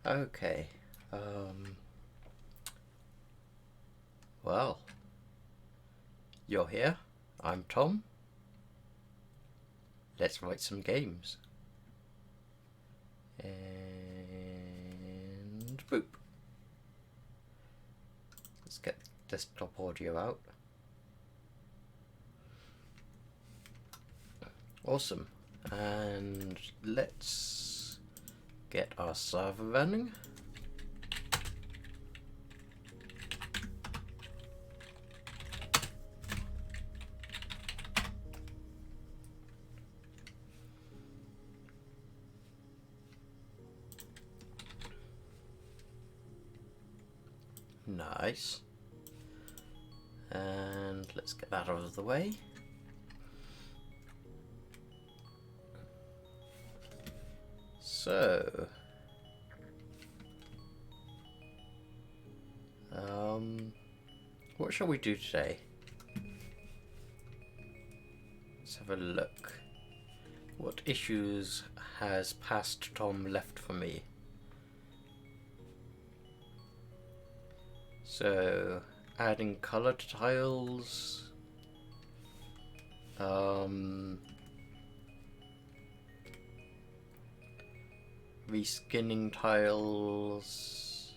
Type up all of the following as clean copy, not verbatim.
Okay. Well, you're here. I'm Tom. Let's write some games. And boop. Let's get desktop audio out. Awesome. And let's get our server running. Nice. And let's get that out of the way. So, what shall we do today? Let's have a look. What issues has past Tom left for me? So, adding colored tiles, reskinning tiles,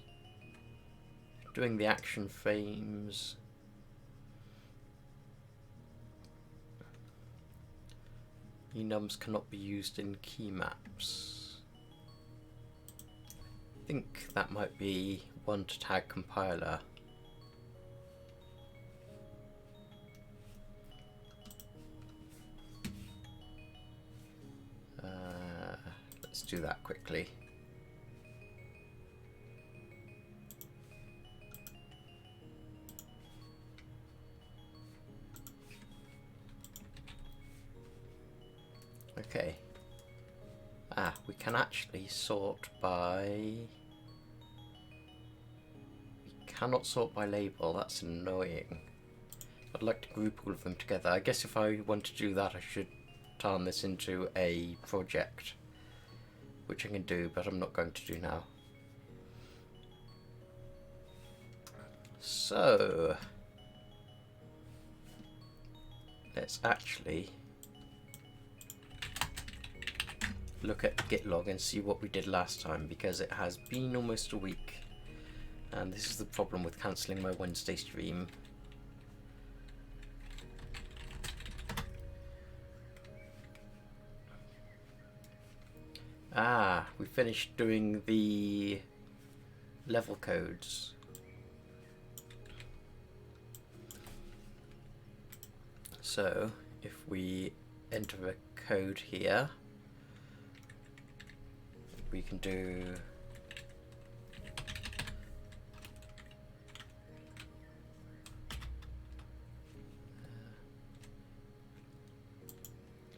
doing the action frames, enums cannot be used in key maps. I think that might be one to tag compiler. Let's do that quickly. Okay. We can actually sort by... We cannot sort by label, that's annoying. I'd like to group all of them together. I guess if I want to do that I should turn this into a project, which I can do, but I'm not going to do now. So, let's actually look at the Git log and see what we did last time, because it has been almost a week, and this is the problem with cancelling my Wednesday stream. We finished doing the level codes. So, if we enter a code here, we can do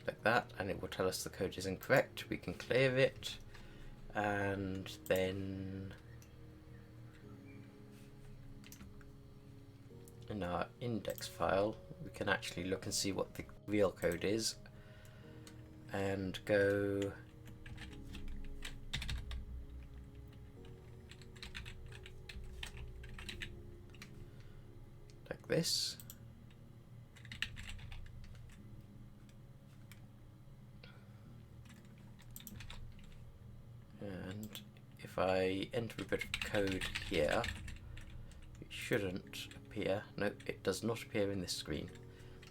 like that, and it will tell us the code is incorrect. We can clear it, and then in our index file we can actually look and see what the real code is, and go like this. And if I enter a bit of code here, it shouldn't appear. No, it does not appear in this screen.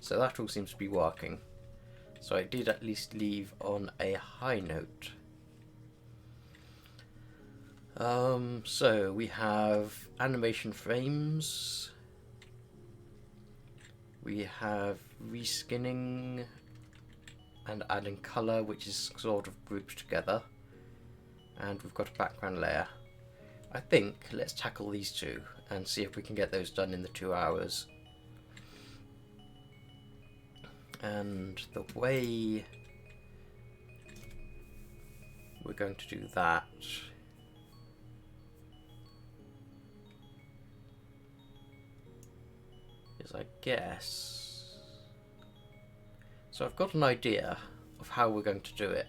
So that all seems to be working. So I did at least leave on a high note. So we have animation frames, we have reskinning and adding color, which is sort of grouped together, and we've got a background layer. I think let's tackle these two and see if we can get those done in the 2 hours. And the way we're going to do that is, I guess, so I've got an idea of how we're going to do it,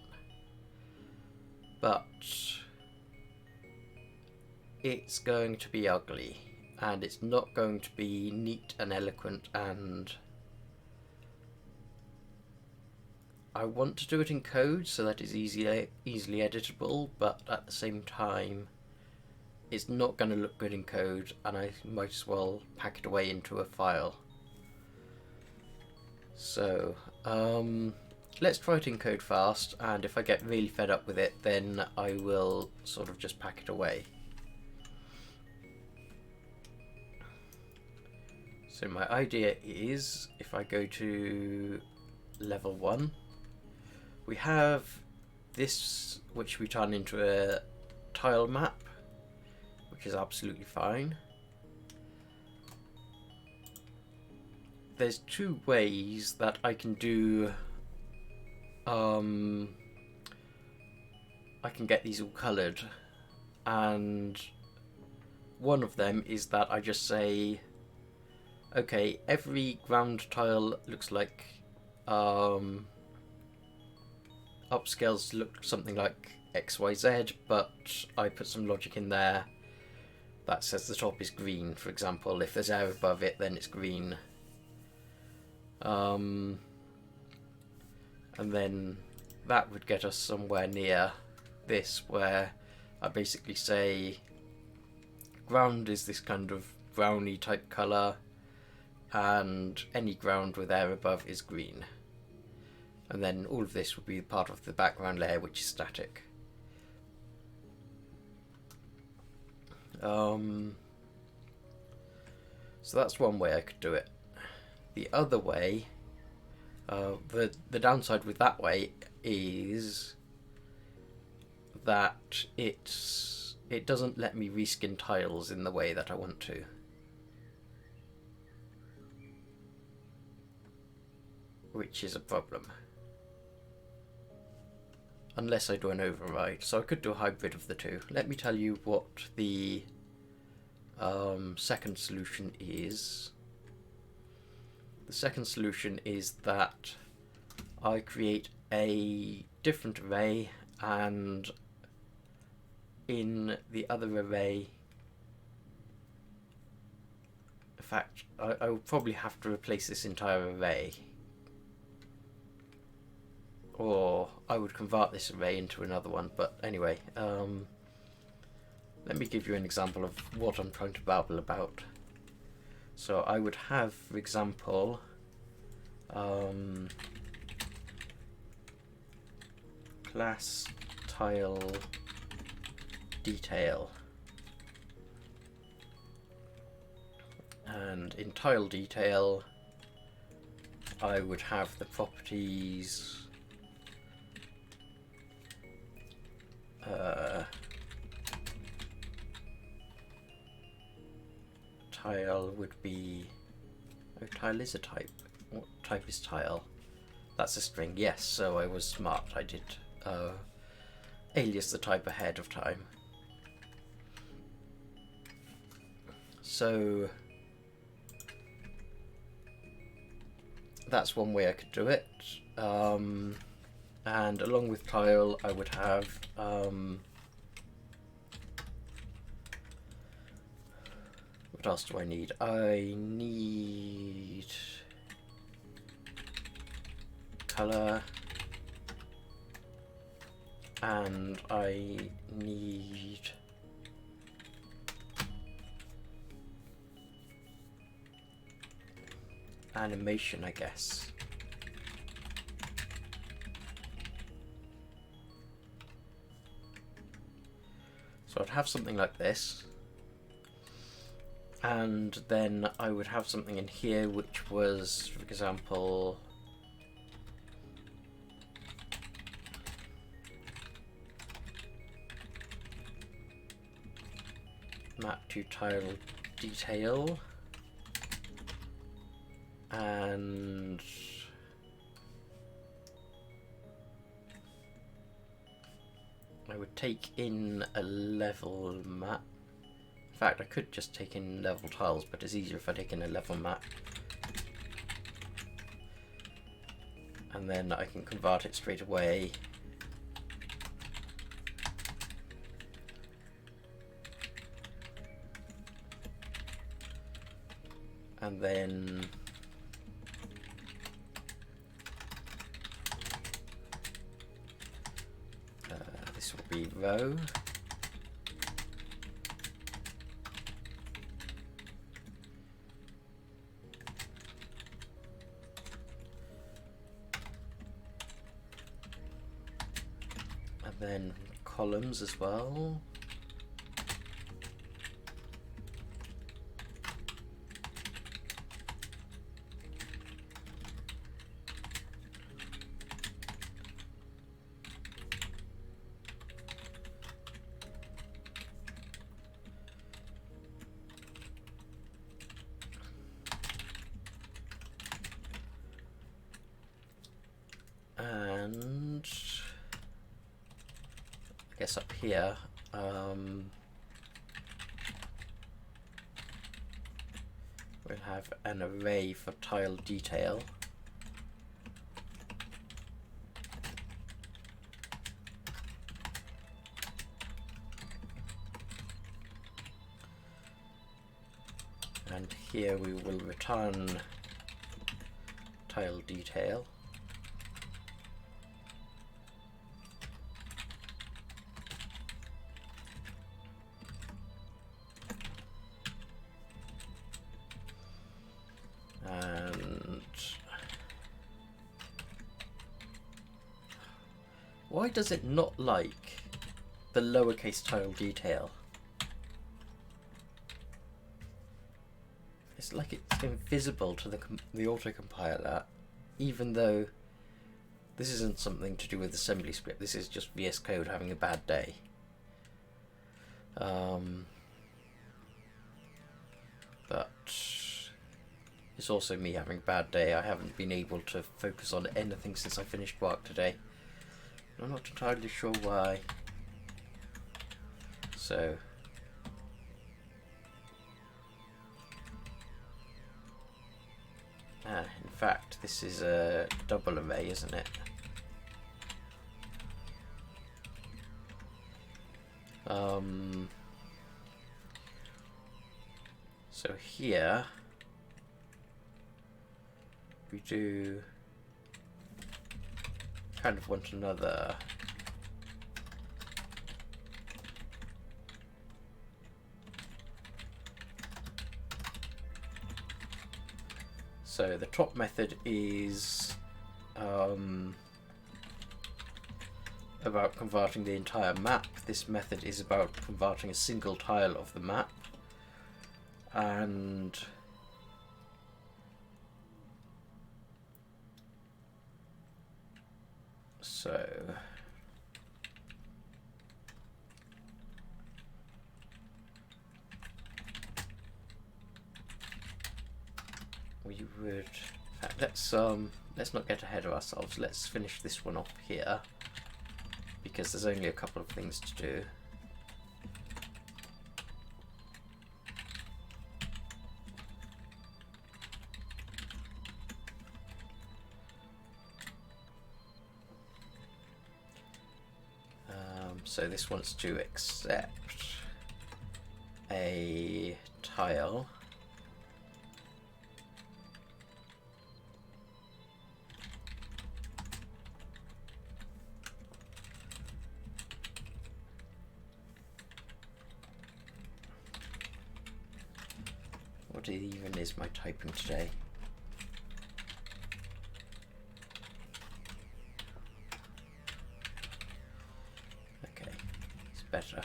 but it's going to be ugly, and it's not going to be neat and eloquent, and I want to do it in code so that it's easily editable, but at the same time it's not going to look good in code, and I might as well pack it away into a file. So let's try it in code fast, and if I get really fed up with it, then I will sort of just pack it away. So my idea is, if I go to level 1, we have this, which we turn into a tile map, which is absolutely fine. There's two ways that I can do, I can get these all coloured, and one of them is that I just say, okay, every ground tile looks like, upscales look something like XYZ, but I put some logic in there that says the top is green, for example. If there's air above it, then it's green. And then that would get us somewhere near this, where I basically say ground is this kind of browny type colour, and any ground with air above is green. And then all of this would be part of the background layer, which is static. So that's one way I could do it. The other way, the downside with that way is that it doesn't let me reskin tiles in the way that I want to. Which is a problem. Unless I do an override. So I could do a hybrid of the two. Let me tell you what the second solution is. The second solution is that I create a different array, and in the other array, in fact, I will probably have to replace this entire array. Or I would convert this array into another one, but anyway, let me give you an example of what I'm trying to babble about. So I would have, for example, class tile detail, and in tile detail I would have the properties tile would be, oh, tile is a type. What type is tile? That's a string, yes, so I was smart. I did alias the type ahead of time. So that's one way I could do it. And along with tile I would have what else do I need? I need color, and I need animation, I guess. So I'd have something like this, and then I would have something in here which was, for example, map to tile detail, and I would take in a level map. In fact, I could just take in level tiles, but it's easier if I take in a level map. And then I can convert it straight away. and then this will be row. And then columns as well. And I guess up here, we'll have an array for tile detail. And here we will return tile detail. And why does it not like the lowercase tile detail? It's like it's invisible to the autocompiler, even though this isn't something to do with assembly script. This is just VS Code having a bad day. But it's also me having a bad day. I haven't been able to focus on anything since I finished work today. I'm not entirely sure why. So in fact, this is a double array, isn't it? So here we do kind of want another so the top method is about converting the entire map. This method is about converting a single tile of the map, and so we would, in fact, let's not get ahead of ourselves. Let's finish this one off here because there's only a couple of things to do. So this wants to accept a tile what even is my typing today? Better.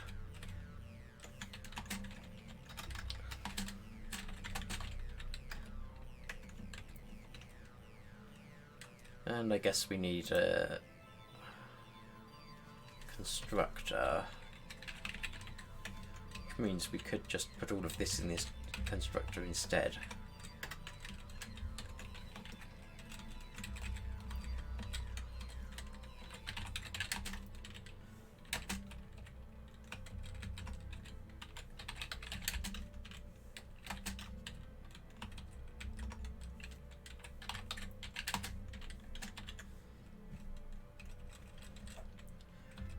And I guess we need a constructor, which means we could just put all of this in this constructor instead.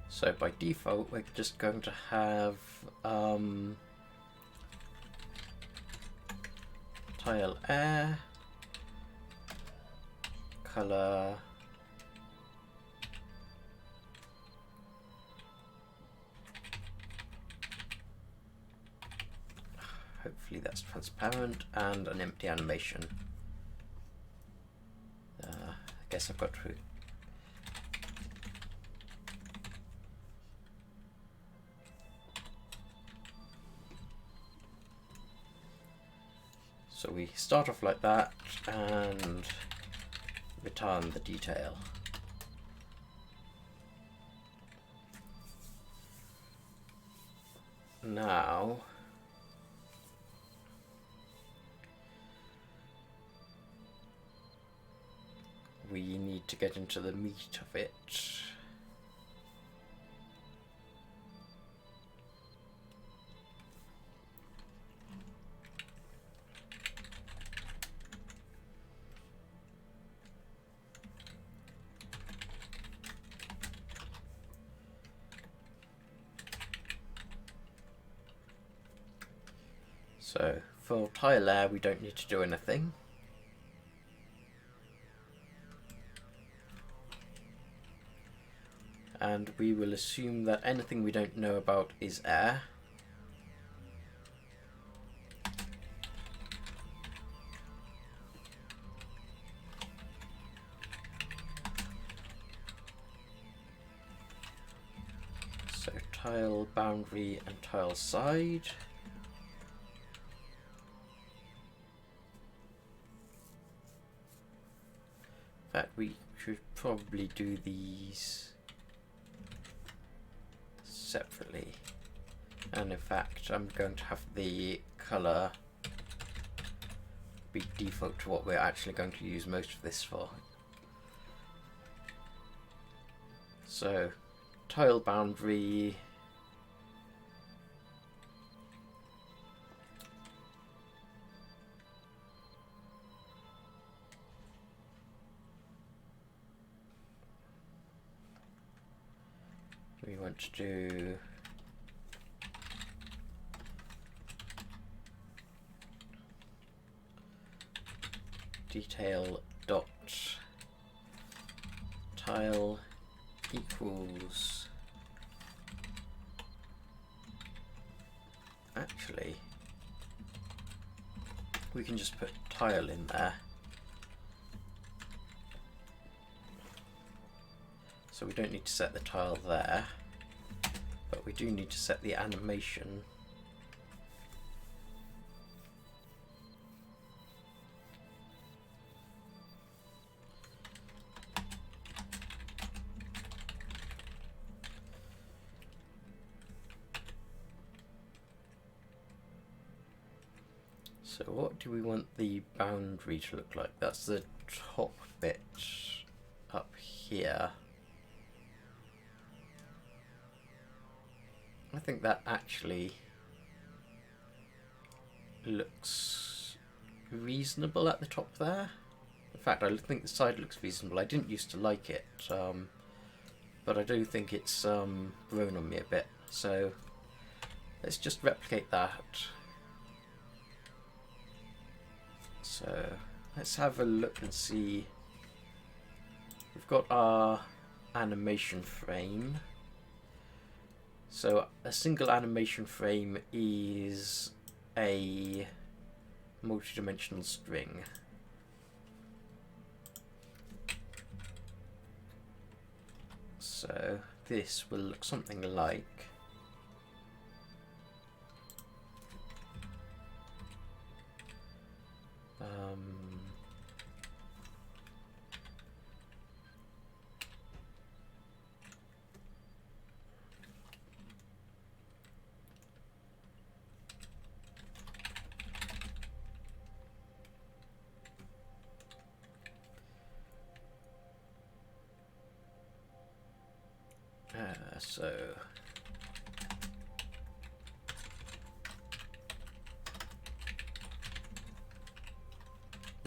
So by default, we're just going to have tile air, color, hopefully that's transparent, and an empty animation. I guess I've got to so we start off like that and return the detail. Now we need to get into the meat of it. So for tile air we don't need to do anything. And we will assume that anything we don't know about is air. So tile boundary and tile side. In fact, we should probably do these separately, and in fact I'm going to have the color be default to what we're actually going to use most of this for. So tile boundary, we want to do detail dot tile equals, actually we can just put tile in there. So we don't need to set the tile there, but we do need to set the animation. So what do we want the boundary to look like? That's the top bit up here. I think that actually looks reasonable at the top there. In fact, I think the side looks reasonable. I didn't used to like it, but I do think it's grown on me a bit. So let's just replicate that. So let's have a look and see. We've got our animation frame. So a single animation frame is a multi-dimensional string. So this will look something like so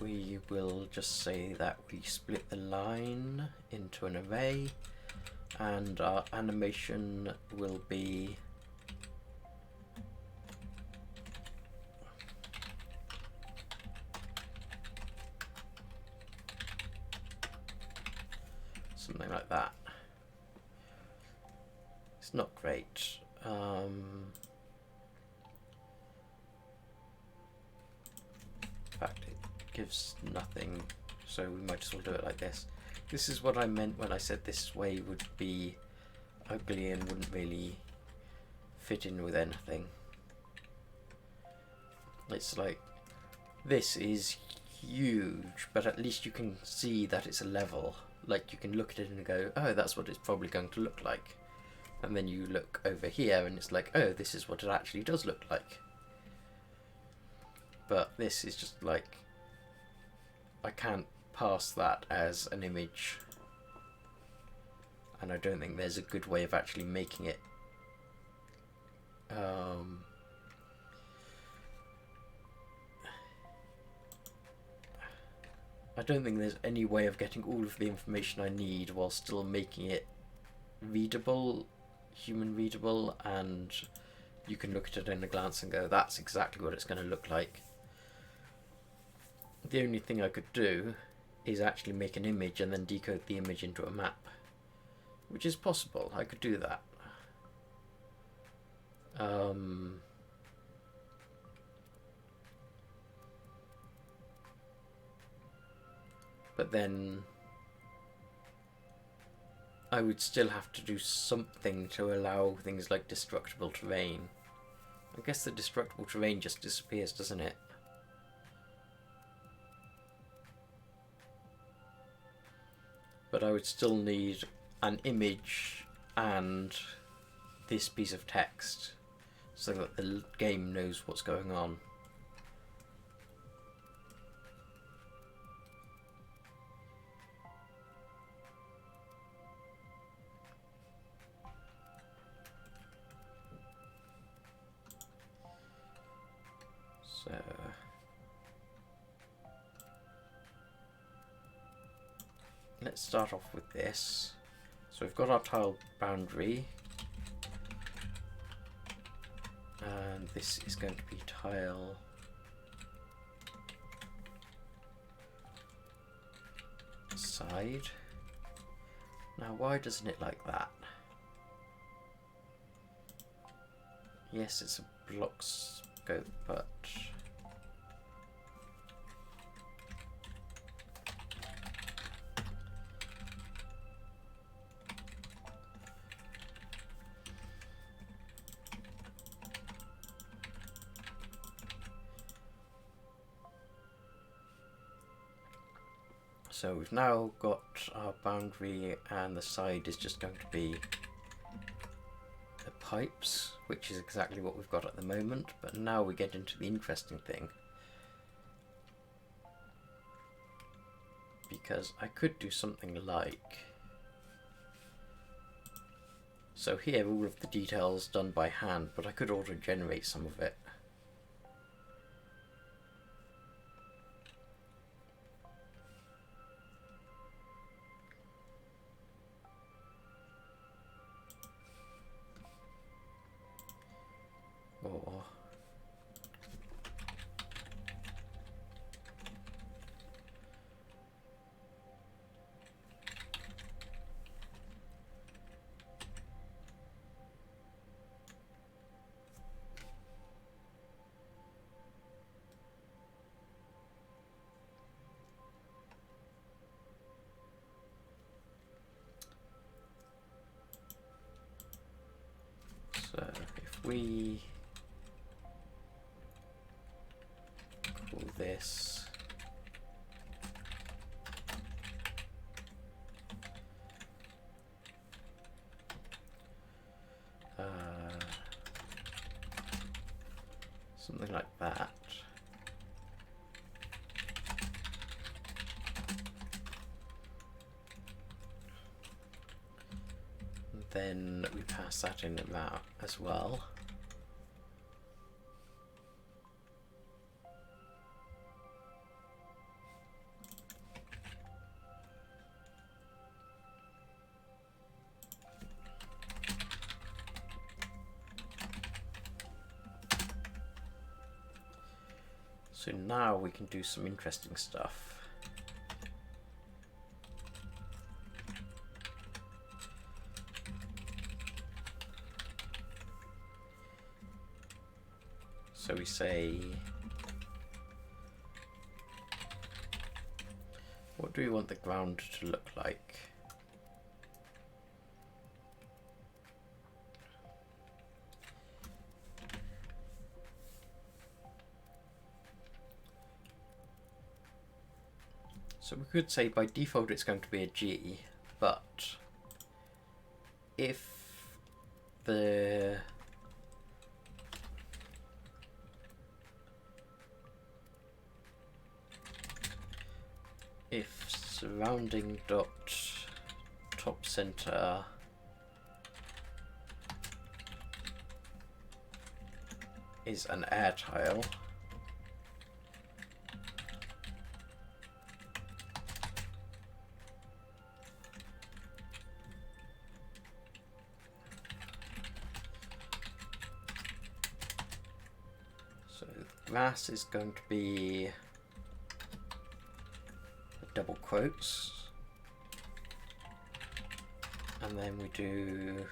we will just say that we split the line into an array, and our animation will be Something like that. It's not great. In fact, it gives nothing, so we might as well do it like this. This is what I meant when I said this way would be ugly and wouldn't really fit in with anything. It's like, this is huge, but at least you can see that it's a level. Like, you can look at it and go, oh, that's what it's probably going to look like. And then you look over here and it's like, oh, this is what it actually does look like. But this is just like, I can't pass that as an image. And I don't think there's a good way of actually making it I don't think there's any way of getting all of the information I need while still making it readable, human readable, and you can look at it in a glance and go, that's exactly what it's going to look like. The only thing I could do is actually make an image and then decode the image into a map, which is possible. I could do that. But then I would still have to do something to allow things like destructible terrain. I guess the destructible terrain just disappears, doesn't it? But I would still need an image and this piece of text so that the game knows what's going on. So let's start off with this. So we've got our tile boundary, and this is going to be tile side. Now, why doesn't it like that? Yes, it's a block scope, but so we've now got our boundary, and the side is just going to be the pipes, which is exactly what we've got at the moment. But now we get into the interesting thing, because I could do something like, so here all of the details done by hand, but I could auto generate some of it. Or so if we call this something like that, and then we pass that in that as well. So now we can do some interesting stuff. say, what do we want the ground to look like? So we could say by default it's going to be a G, but if the surrounding dot top center is an air tile, so grass is going to be double quotes, and then we do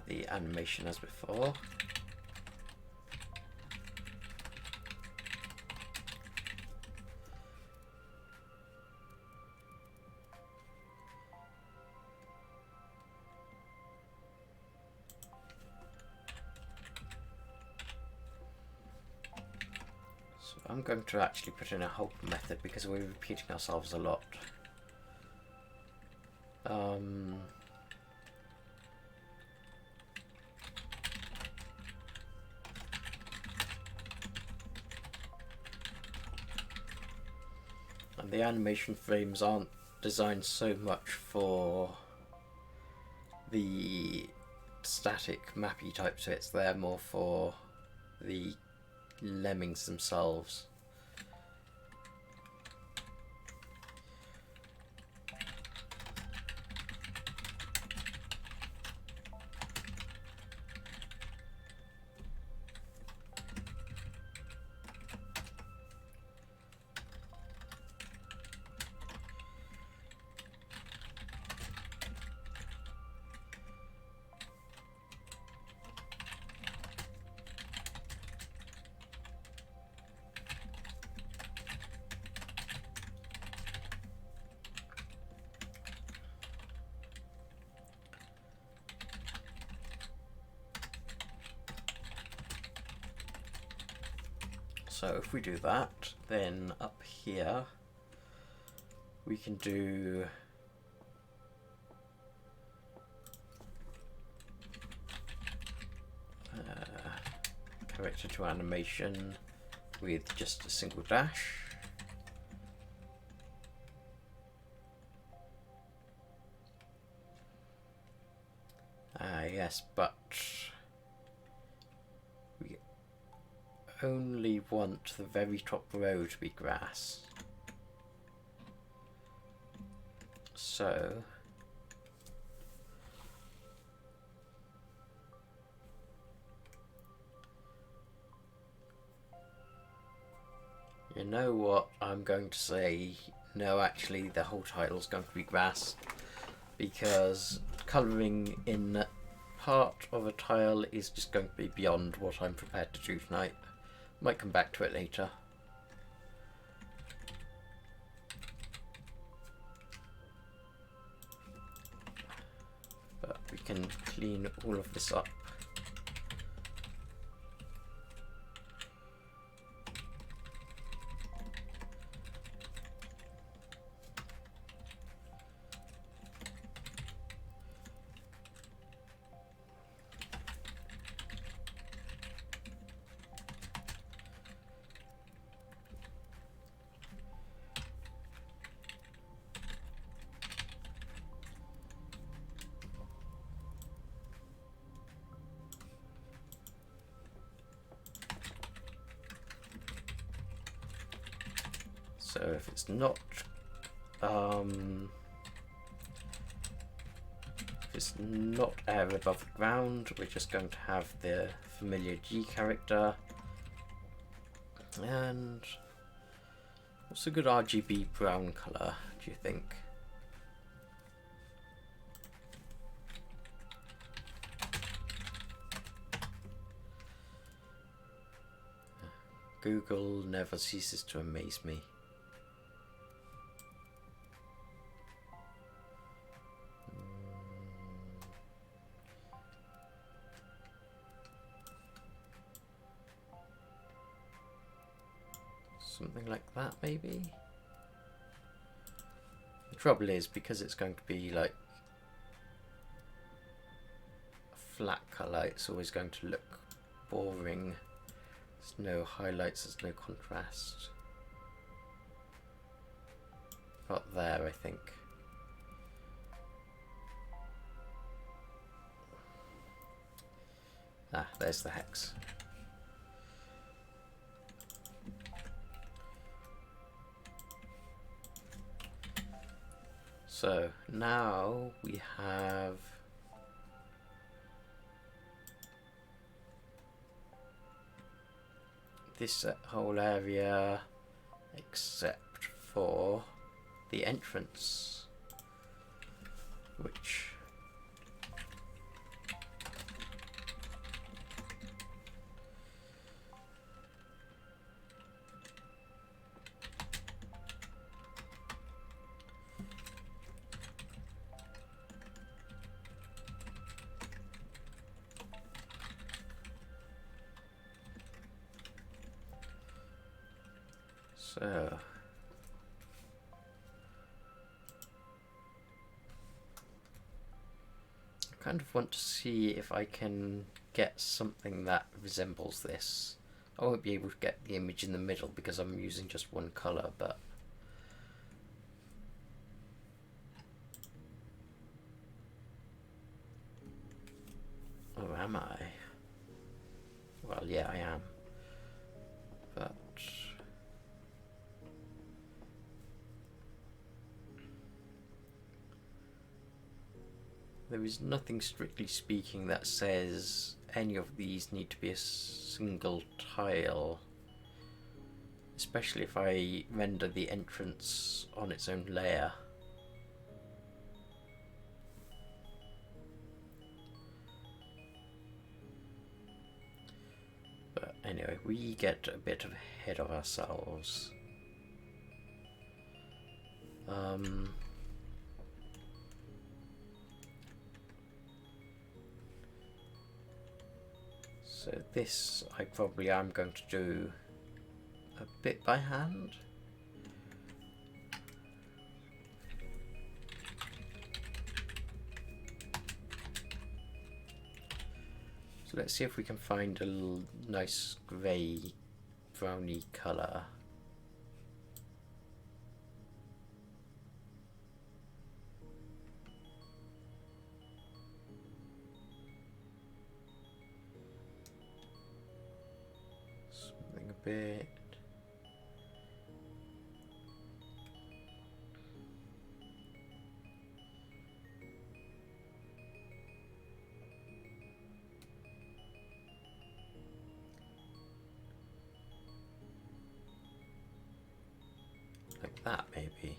the animation as before. I'm going to actually put in a help method because we're repeating ourselves a lot. And the animation frames aren't designed so much for the static mappy type bits, they're more for the lemmings themselves. So if we do that, then up here we can do character to animation with just a single dash. Yes, but we only want the very top row to be grass. So you know what, I'm going to say no, actually the whole title is going to be grass, because colouring in part of a tile is just going to be beyond what I'm prepared to do tonight. Might come back to it later. But we can clean all of this up. So if it's not air above the ground, we're just going to have the familiar G character. And what's a good RGB brown colour, do you think? Google never ceases to amaze me. Something like that, maybe? The trouble is, because it's going to be like a flat colour, it's always going to look boring. There's no highlights, there's no contrast. About there, I think. Ah, there's the hex. So now we have this whole area except for the entrance, which so I kind of want to see if I can get something that resembles this. I won't be able to get the image in the middle because I'm using just one colour, but or am I? Well, yeah, I am. But there is nothing strictly speaking that says any of these need to be a single tile, especially if I render the entrance on its own layer. But anyway, we get a bit ahead of ourselves. So this I probably am going to do a bit by hand. So let's see if we can find a nice grey browny colour. Something a bit. Like that, maybe.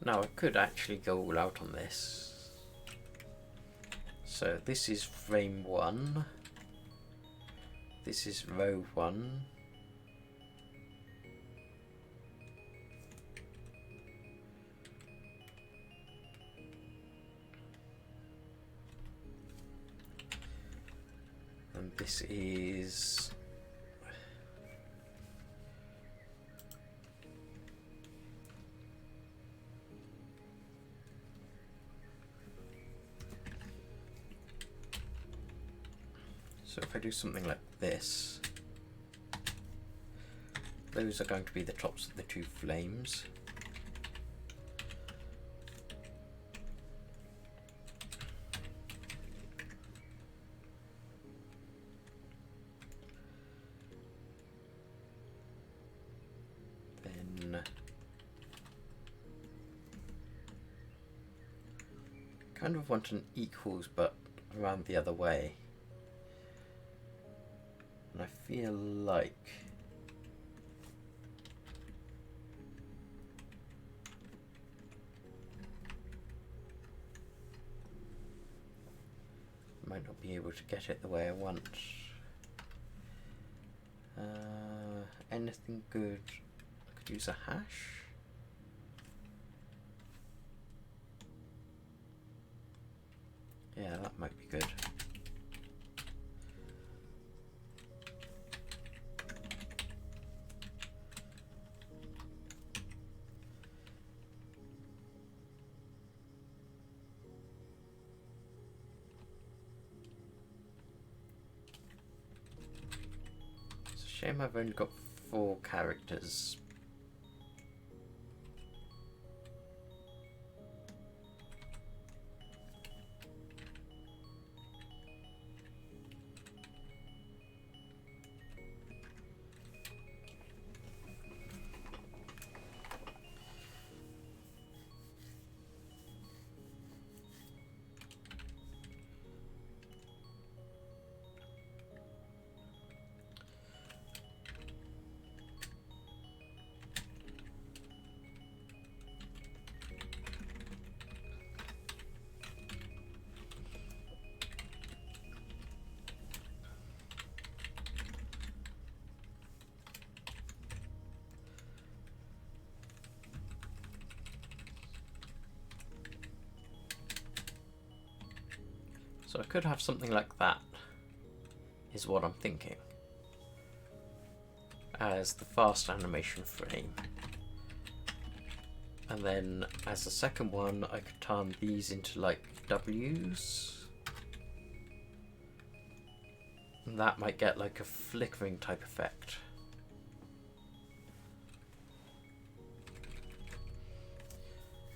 Now I could actually go all out on this. So this is frame 1. This is row 1. And this is so if I do something like this, those are going to be the tops of the two flames. kind of want an equals, but around the other way. And I feel like I might not be able to get it the way I want. Anything good? I could use a hash. Yeah, that might be good. It's a shame I've only got 4 characters. So I could have something like that, is what I'm thinking, as the fast animation frame. And then as the second one, I could turn these into like W's. And that might get like a flickering type effect.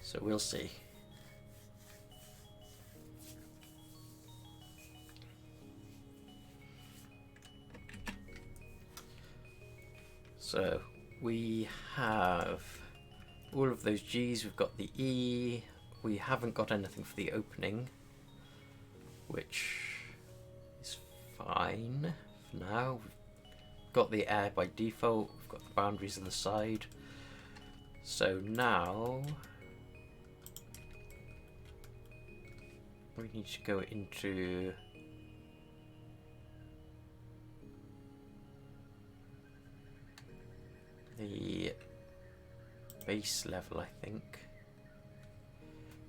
So we'll see. So we have all of those G's, we've got the E, we haven't got anything for the opening, which is fine for now. We've got the air by default, we've got the boundaries on the side. So now we need to go into the base level, I think.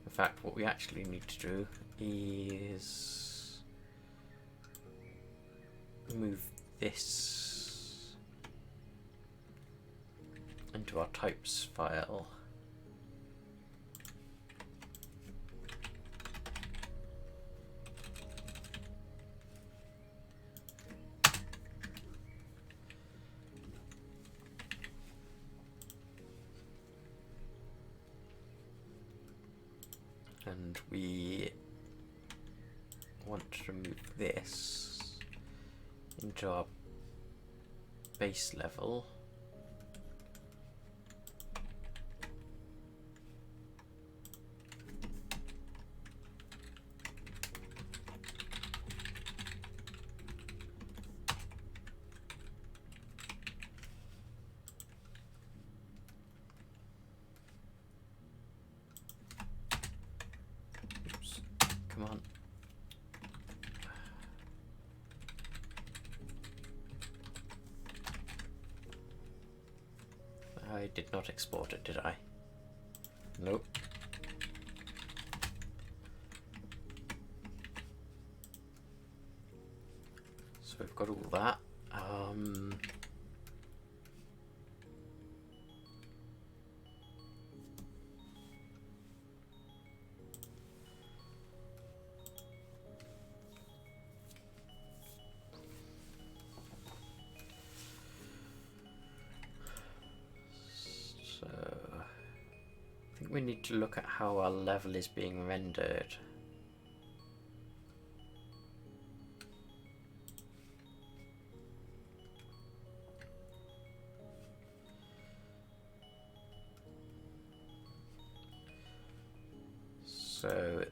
In fact, what we actually need to do is move this into our types file. And we want to move this into our base level. Come on. I did not export it, did I? Nope. So we've got all that. I think we need to look at how our level is being rendered. So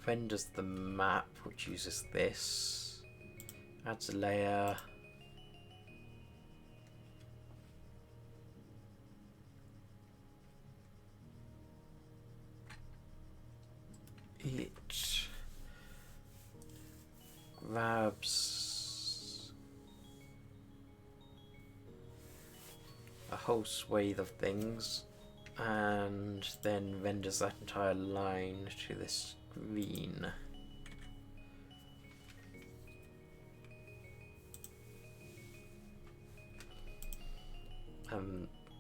renders the map, which uses this, adds a layer. It grabs a whole swathe of things and then renders that entire line to the screen.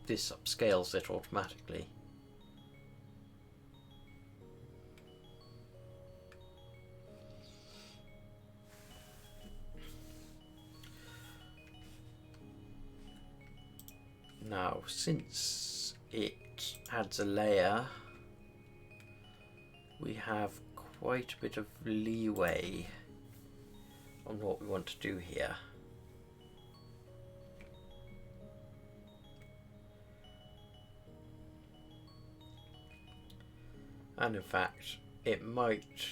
This upscales it automatically. Now, since it adds a layer, we have quite a bit of leeway on what we want to do here. And in fact, it might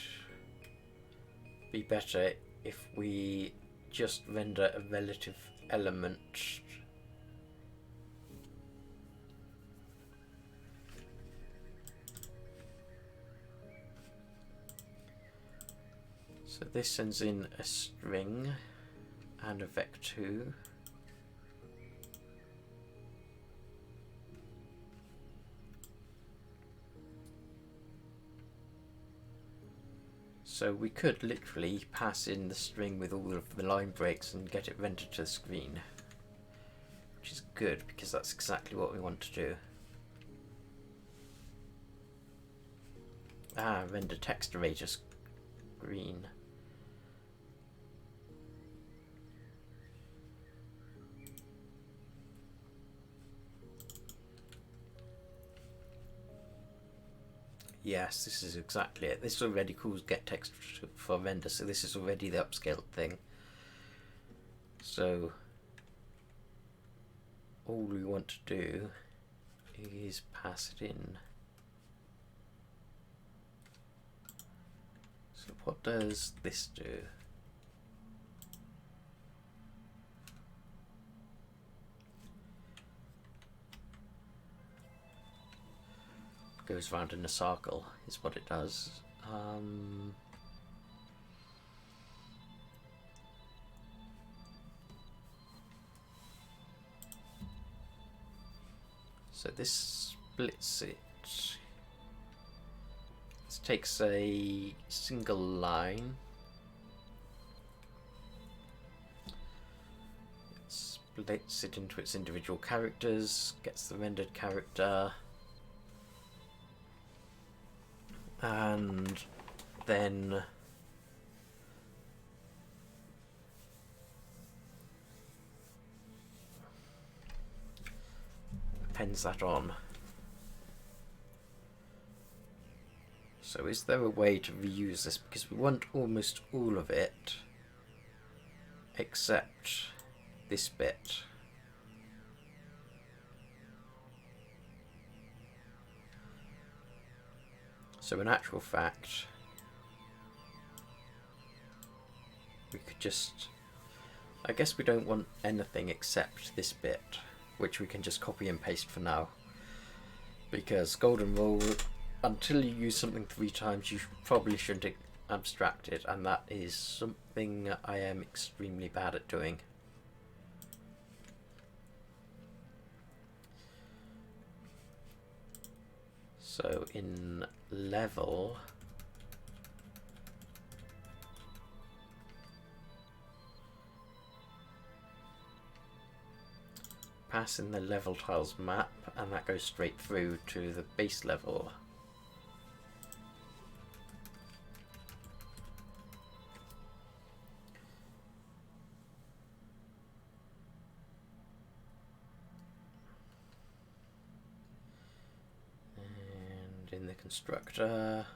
be better if we just render a relative element so this sends in a string and a vec2. So we could literally pass in the string with all of the line breaks and get it rendered to the screen, which is good because that's exactly what we want to do. Render text array to screen. Yes, this is exactly it. This already calls get text for render, so this is already the upscaled thing. So all we want to do is pass it in. So what does this do? Goes round in a circle is what it does. So this splits it. This takes a single line, it splits it into its individual characters, gets the rendered character, and then appends that on. So is there a way to reuse this? Because we want almost all of it except this bit. So in actual fact, we could just, I guess we don't want anything except this bit, which we can just copy and paste for now. Because golden rule, until you use something 3 times, you probably shouldn't abstract it, and that is something I am extremely bad at doing. So in level, pass in the level tiles map, and that goes straight through to the base level. In the constructor,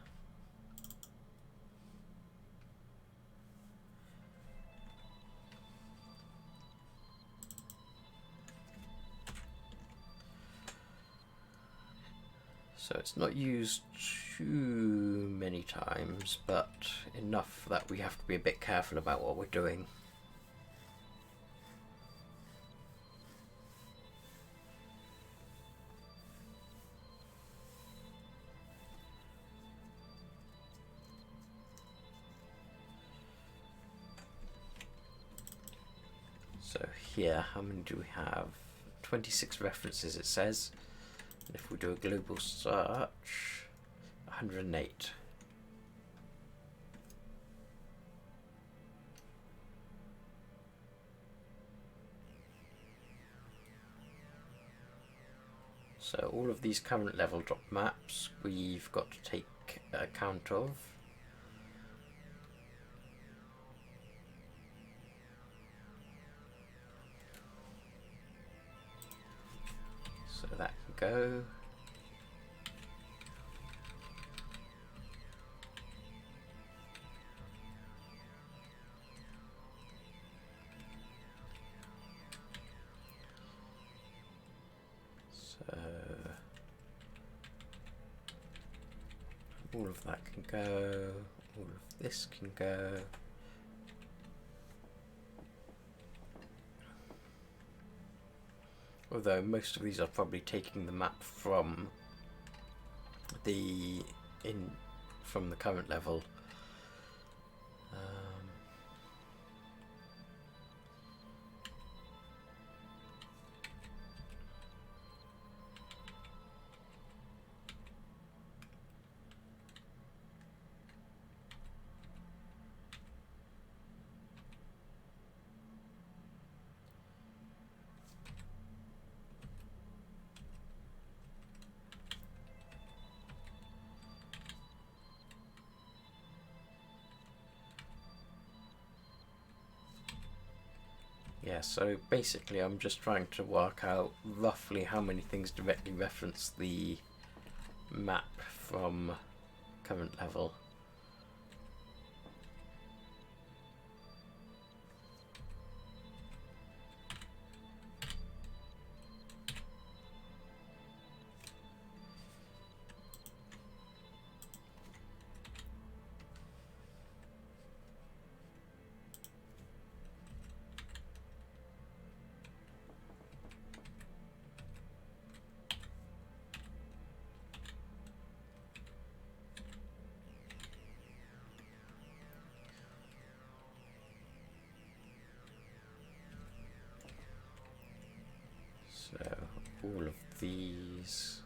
So it's not used too many times, but enough that we have to be a bit careful about what we're doing. So here, how many do we have? 26 references it says. And if we do a global search, 108. So all of these current level drop maps we've got to take account of. So that can go. So all of that can go, all of this can go. Although most of these are probably taking the map from the current level. Yeah, so basically I'm just trying to work out roughly how many things directly reference the map from current level. So all of these.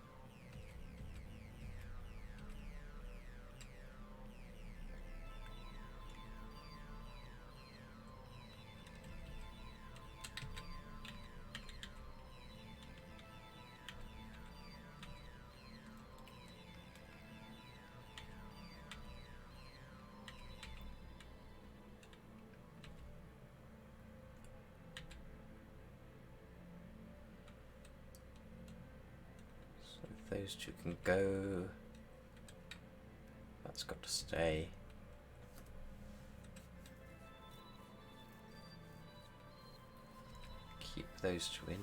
Those two can go. That's got to stay. Keep those two in.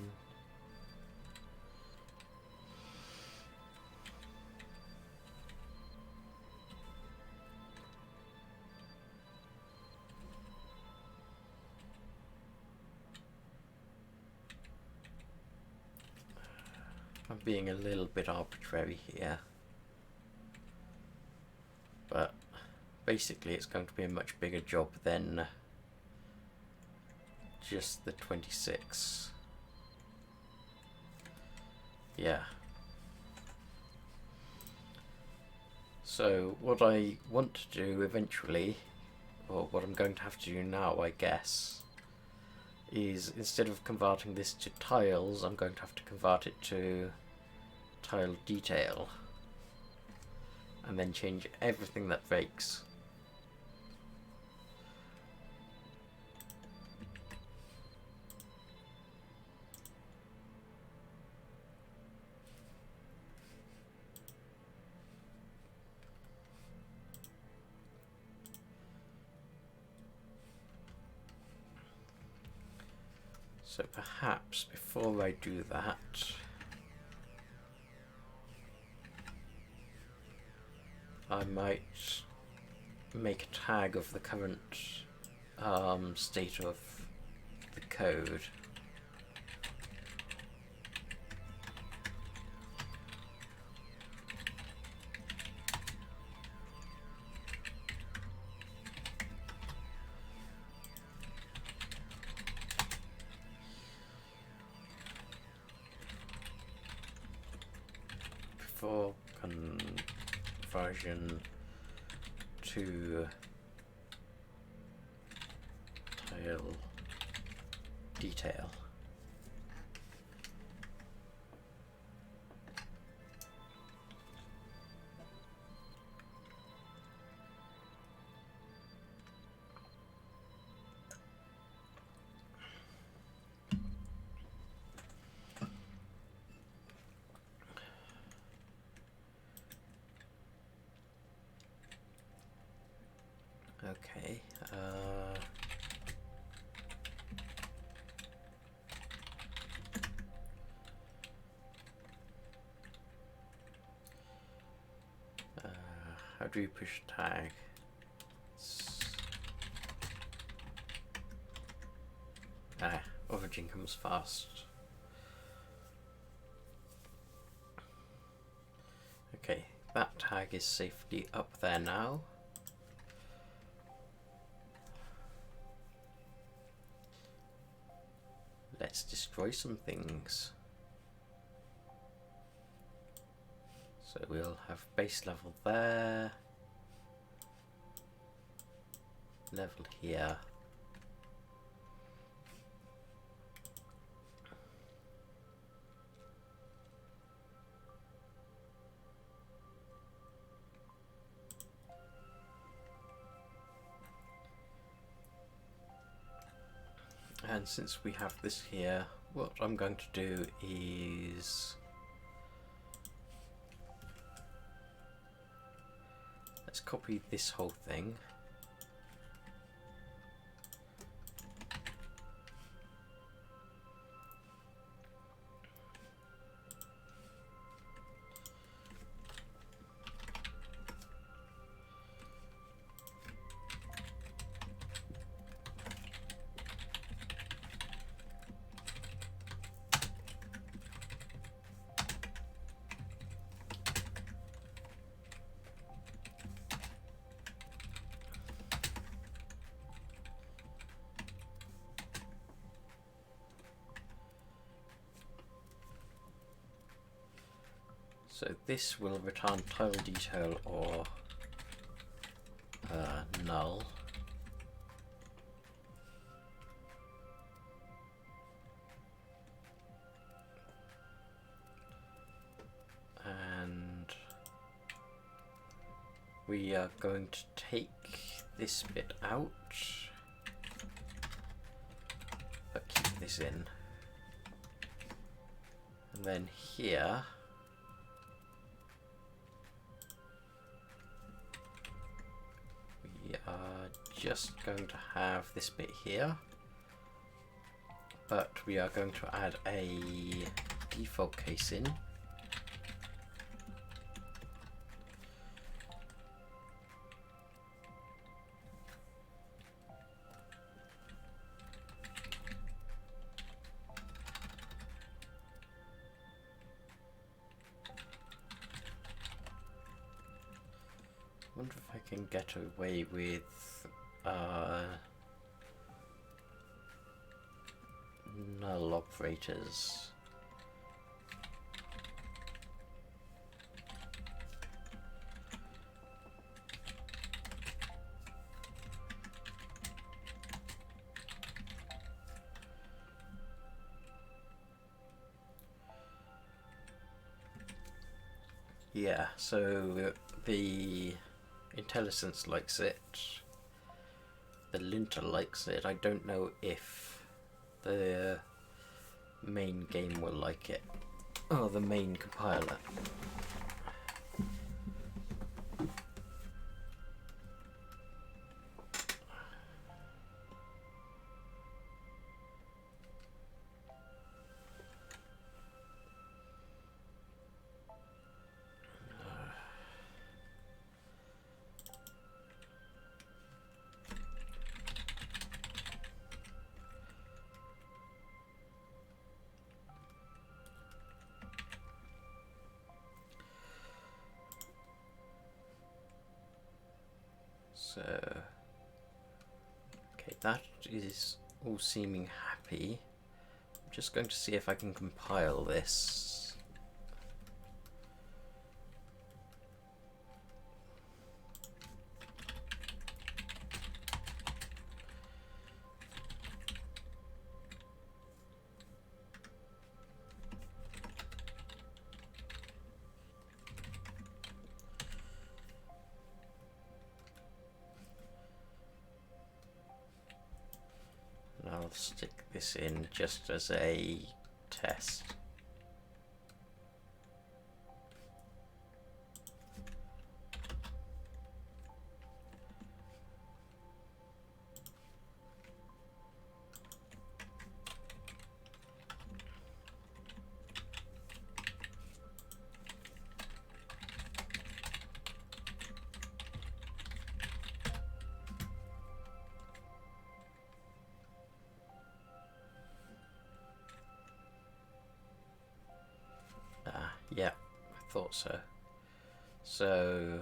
I'm being a little bit arbitrary here, but basically it's going to be a much bigger job than just the 26. Yeah. So what I want to do eventually, or what I'm going to have to do now, I guess, is instead of converting this to tiles, I'm going to have to convert it to tile detail and then change everything that breaks. So perhaps before I do that, I might make a tag of the current state of the code. Before conversion to tile detail. Okay. How do you push tag? Origin comes fast. Okay, that tag is safely up there now. Let's destroy some things. So we'll have base level there, level here. And since we have this here, what I'm going to do is let's copy this whole thing. So this will return tile detail or null. And we are going to take this bit out, but keep this in. And then here, we are just going to have this bit here, but we are going to add a default case in. I wonder if I can get away with null operators. Yeah, so the IntelliSense likes it, the linter likes it. I don't know if the main game will like it. Oh, the main compiler. So, okay, that is all seeming happy. I'm just going to see if I can compile this. I'll stick this in just as a test. Yeah, I thought so. So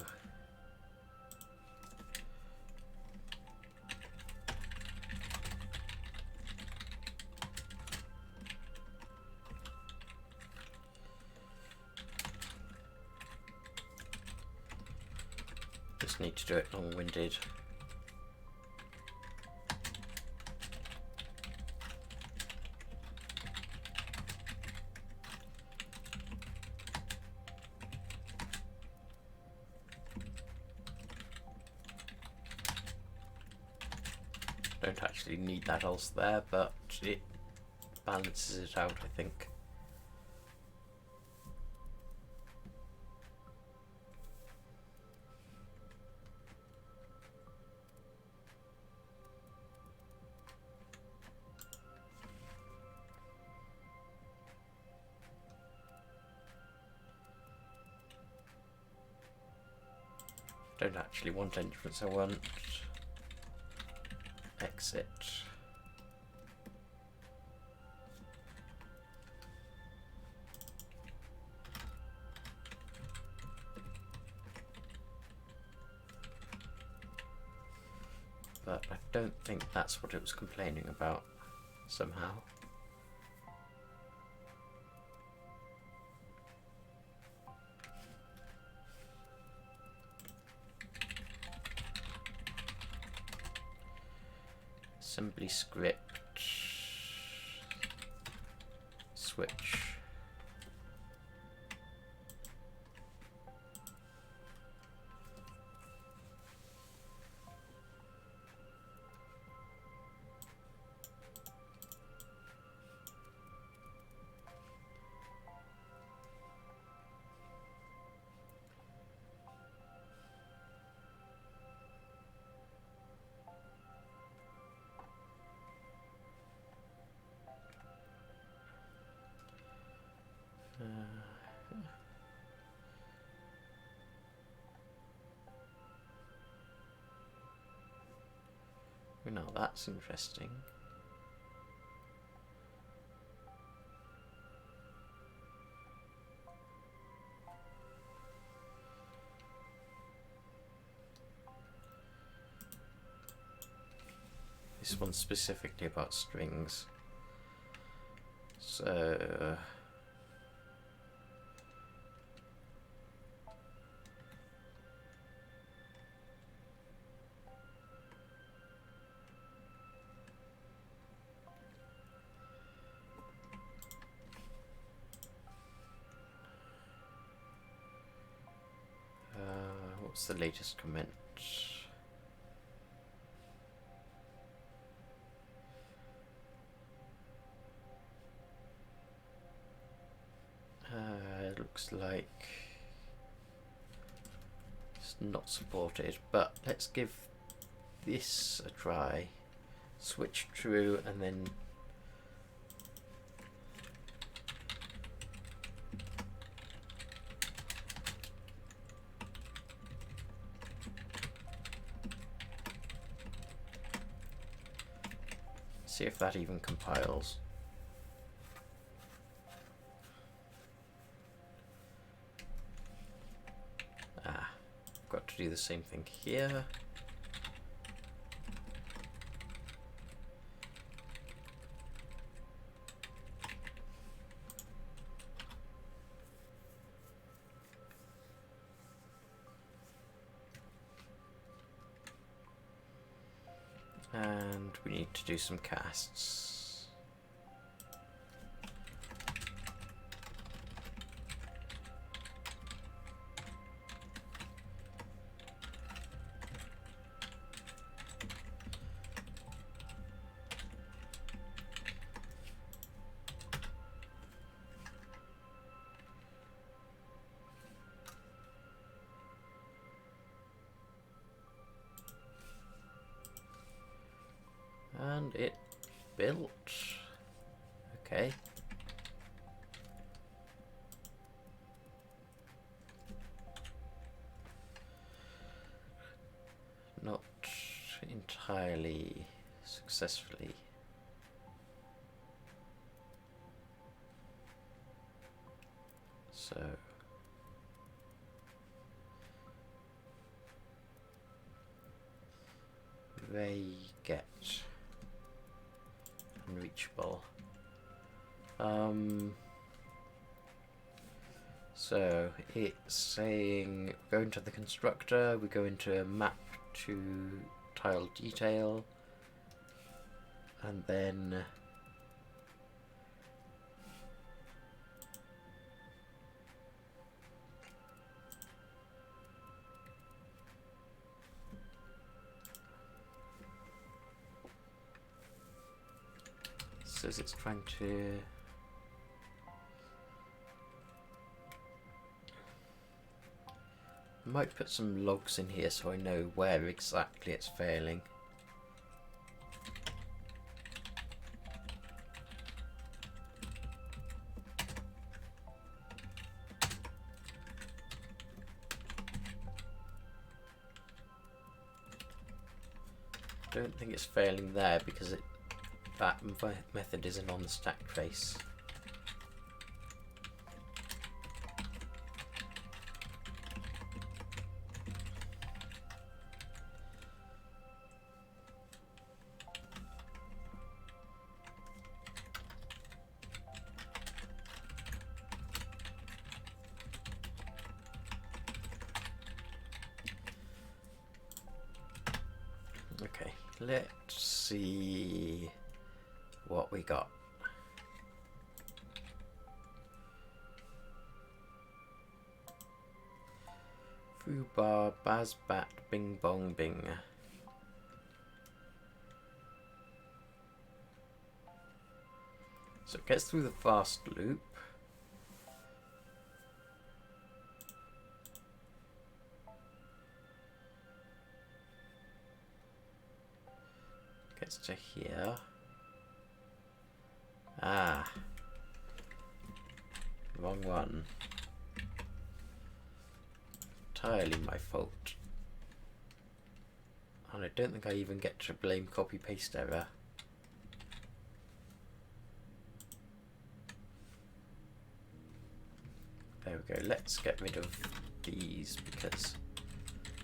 just need to do it long-winded. Don't actually need that else there, but it balances it out, I think. Don't actually want entrance, I want exit. But I don't think that's what it was complaining about somehow. Assembly script switch. Now that's interesting. This one's specifically about strings. So what's the latest comment? It looks like it's not supported, but let's give this a try. Switch true and then see if that even compiles. Got to do the same thing here. need to do some casts. And it built. Okay. Not entirely successfully. So they get unreachable. So it's saying go into the constructor, we go into map to tile detail, and then says it's trying to might put some logs in here so I know where exactly it's failing. Don't think it's failing there because that method isn't on the stack trace. Okay, let's see what we got. Foobar, Bazbat, Bing Bong Bing. So it gets through the fast loop. Gets to here. Ah. Wrong one. Entirely my fault. And I don't think I even get to blame copy paste error. There we go. Let's get rid of these because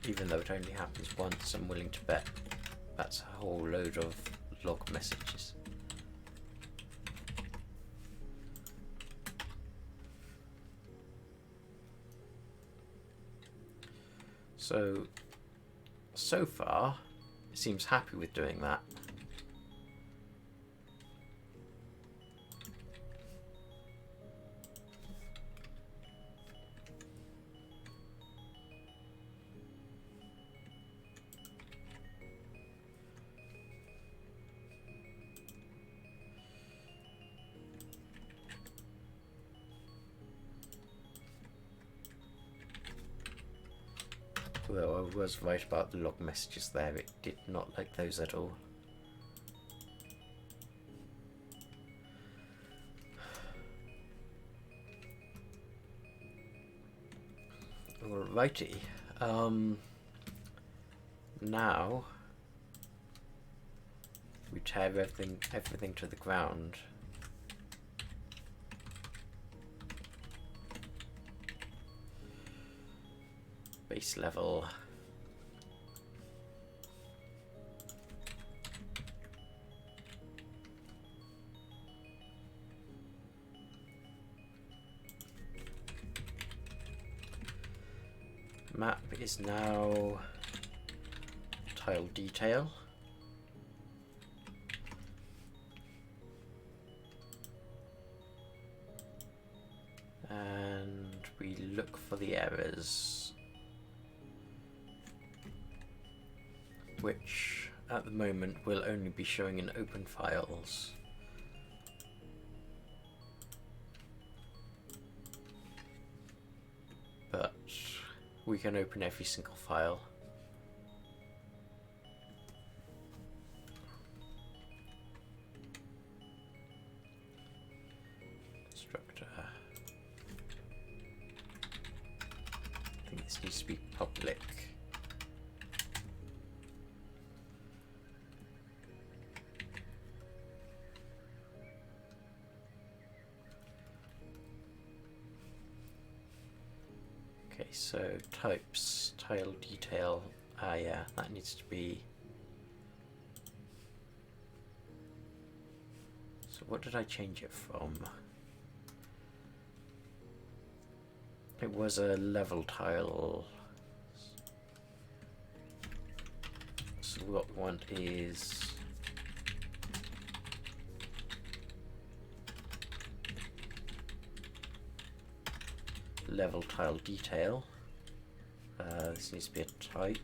even though it only happens once, I'm willing to bet that's a whole load of log messages. So far, it seems happy with doing that. Although I was right about the log messages there, it did not like those at all. Alrighty, now we tear everything to the ground. Base level. Map is now tile detail. look for the errors, which at the moment will only be showing in open files. But we can open every single file. Constructor. I think this needs to be public. Okay, so types, tile detail, yeah, that needs to be. So what did I change it from? It was a level tile. So what we want is level tile detail. This needs to be a type.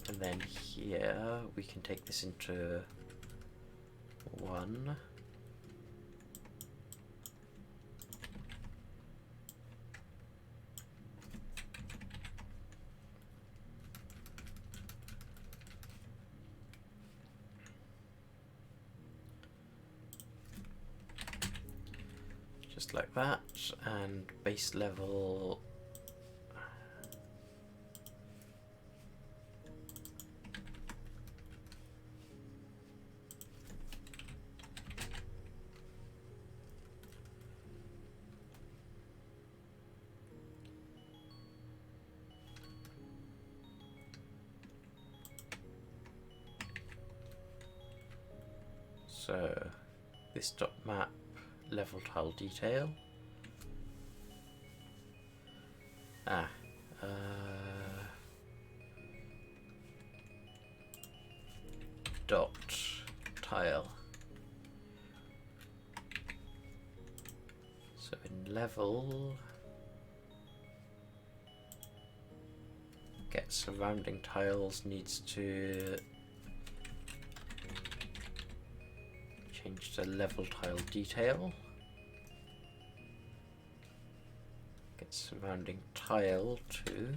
And then here we can take this into 1. Just like that, and base level. So this dot map level tile detail. Dot tile. So in level, get surrounding tiles needs to change to level tile detail. Get surrounding tile to,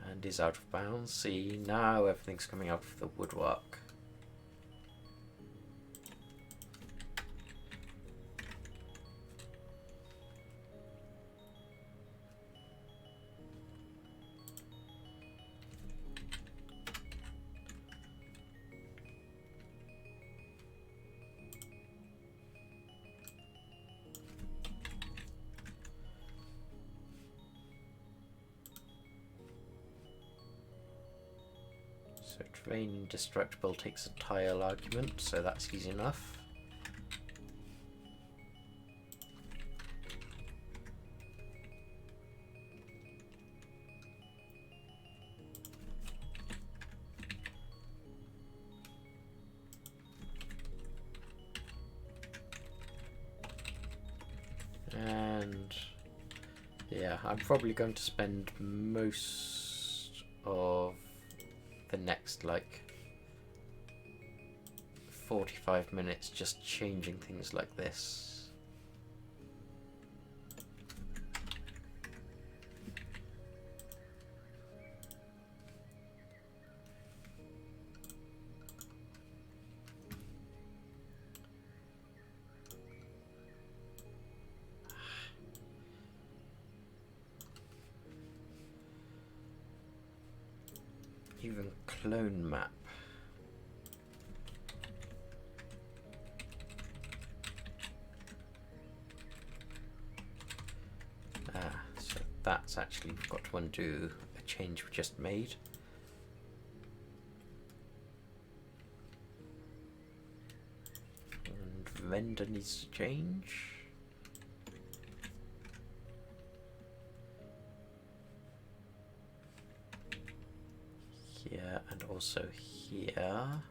and is out of bounds. See, now everything's coming out of the woodwork. So terrain indestructible takes a tile argument, so that's easy enough. And yeah, I'm probably going to spend most of the next like 45 minutes just changing things like this. Even clone map. So that's actually, we've got to undo a change we just made. And render needs to change. here and also here.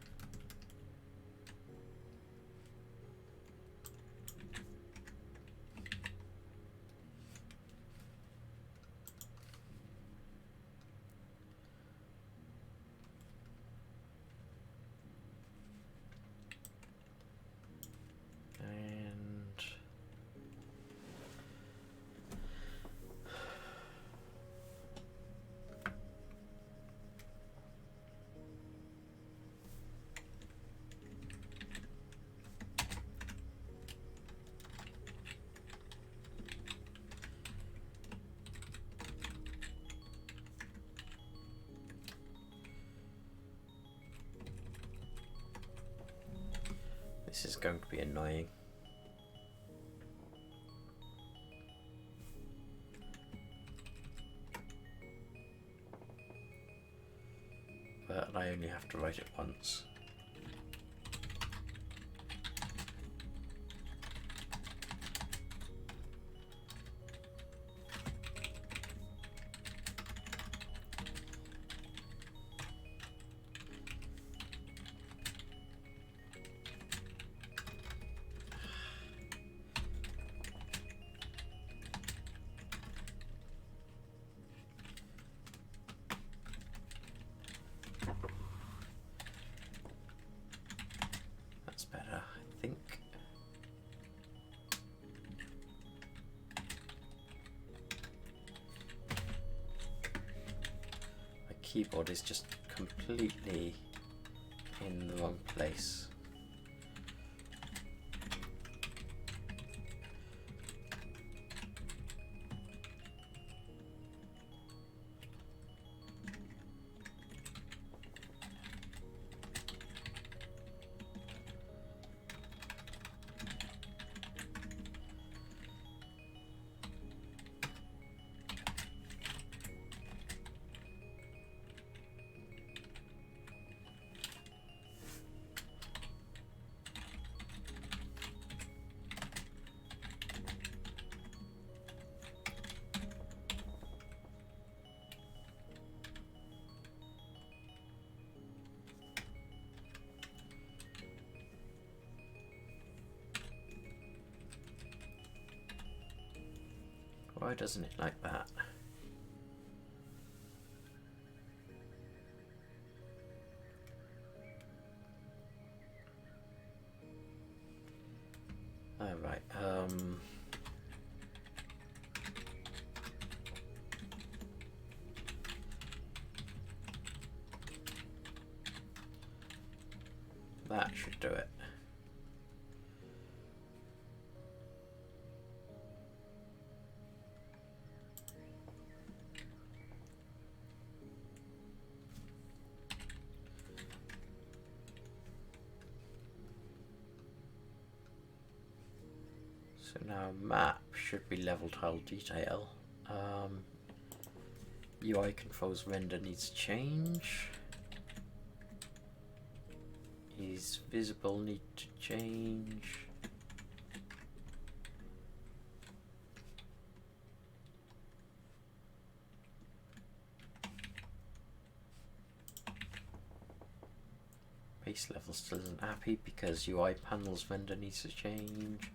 This is going to be annoying. But I only have to write it once. Keyboard is just completely in the wrong place. Why doesn't it like that? Oh, right. That should do it. So now map should be level tile detail. UI controls render needs change. Is visible need to change. Base level still isn't happy because UI panels render needs to change.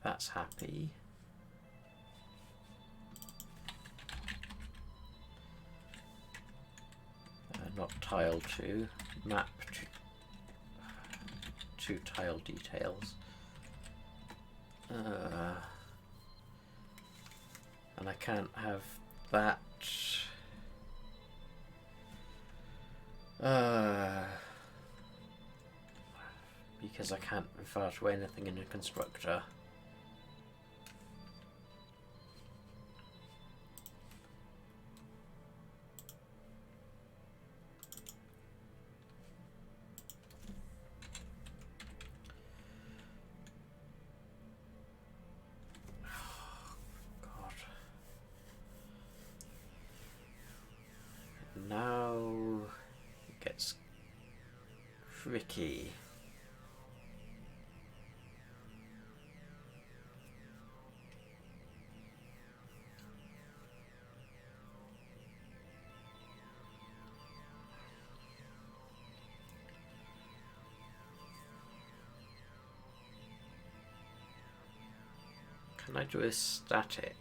That's happy. Not tile 2, map to tile details. And I can't have that. Because I can't refer to anything in a constructor. Now it gets tricky. Can I do a static?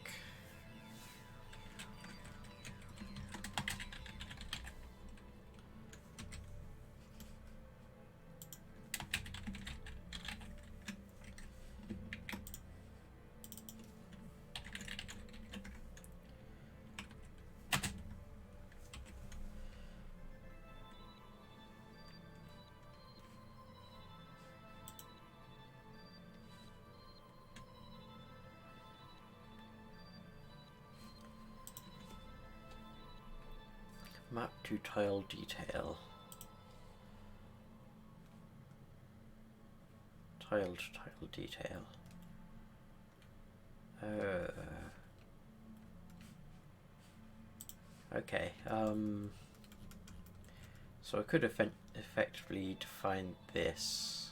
Map to tile detail. Tile to tile detail. Okay. So I could effectively define this.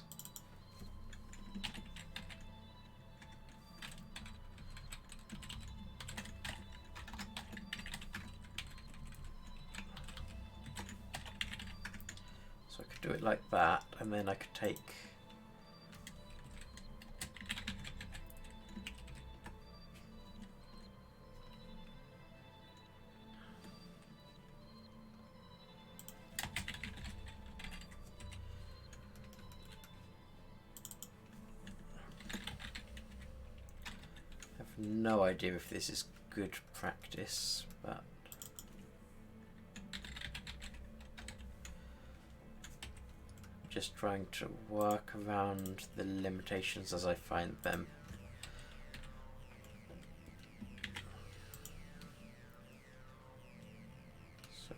So I could do it like that, and then I could take no idea if this is good practice, but just trying to work around the limitations as I find them. So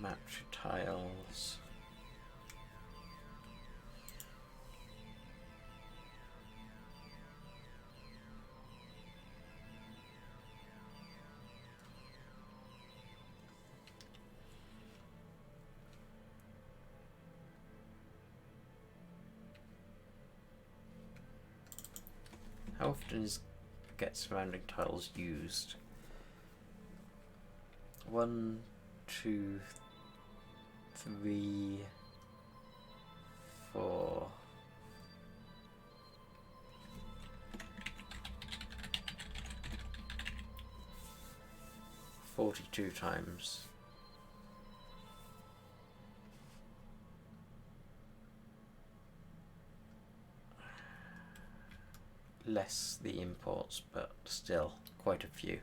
map to tiles. How often is get surrounding tiles used? 1, 2, 3, 4. 42 times. Less the imports, but still quite a few.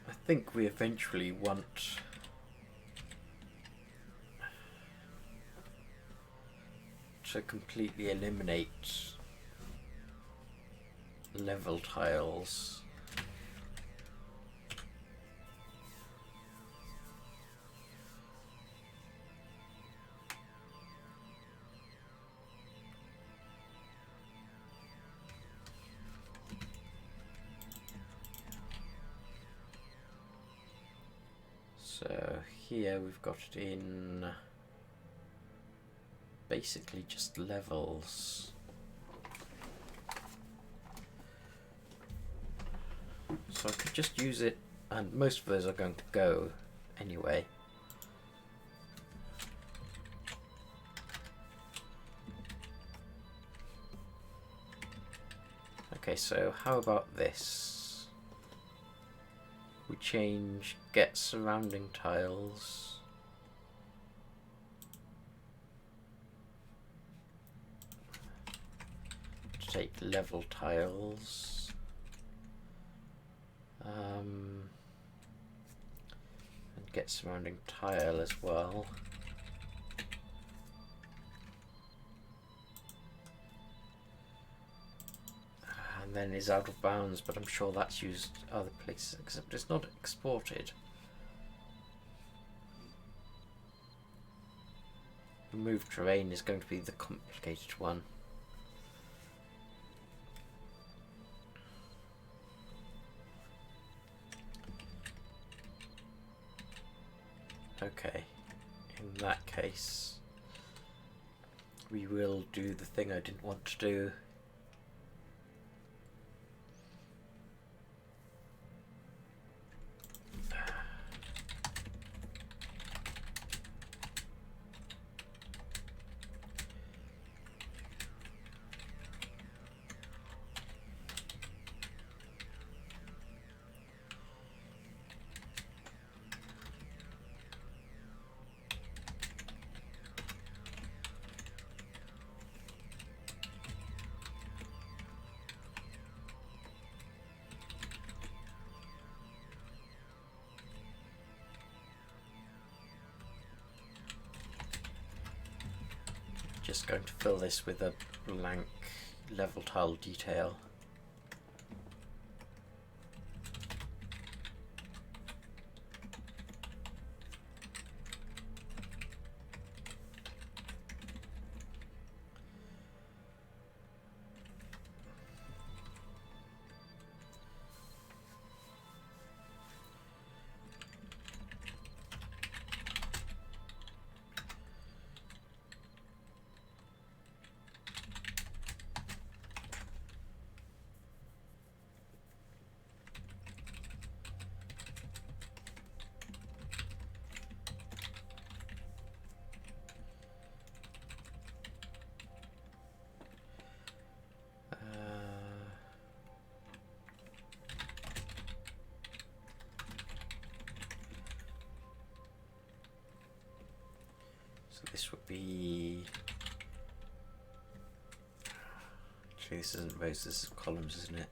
I think we eventually want to completely eliminate level tiles. So here we've got it in basically just levels. So I could just use it, and most of those are going to go anyway. Okay, so how about this? We change get surrounding tiles. take level tiles. And get surrounding tile as well. And then is out of bounds, but I'm sure that's used other places, except it's not exported. Remove terrain is going to be the complicated one. Okay, in that case, we will do the thing I didn't want to do. Just going to fill this with a blank level tile detail. So this would be... Actually, this isn't rows, this is columns, isn't it?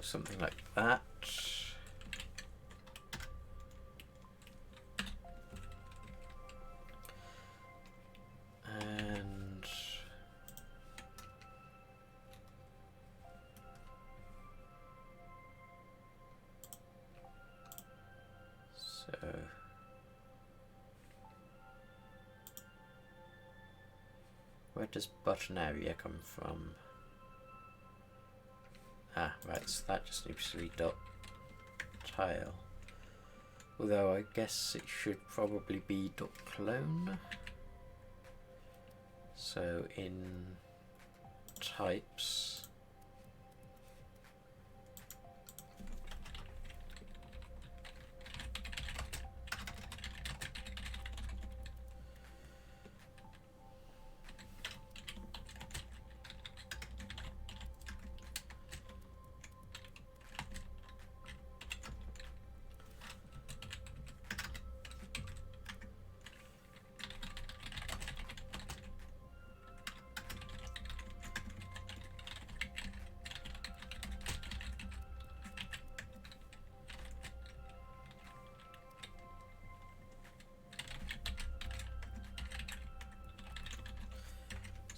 Something like that. And so where does button area come from? Ah, right, so that just needs to be dot tile. Although I guess it should probably be dot clone. So in types,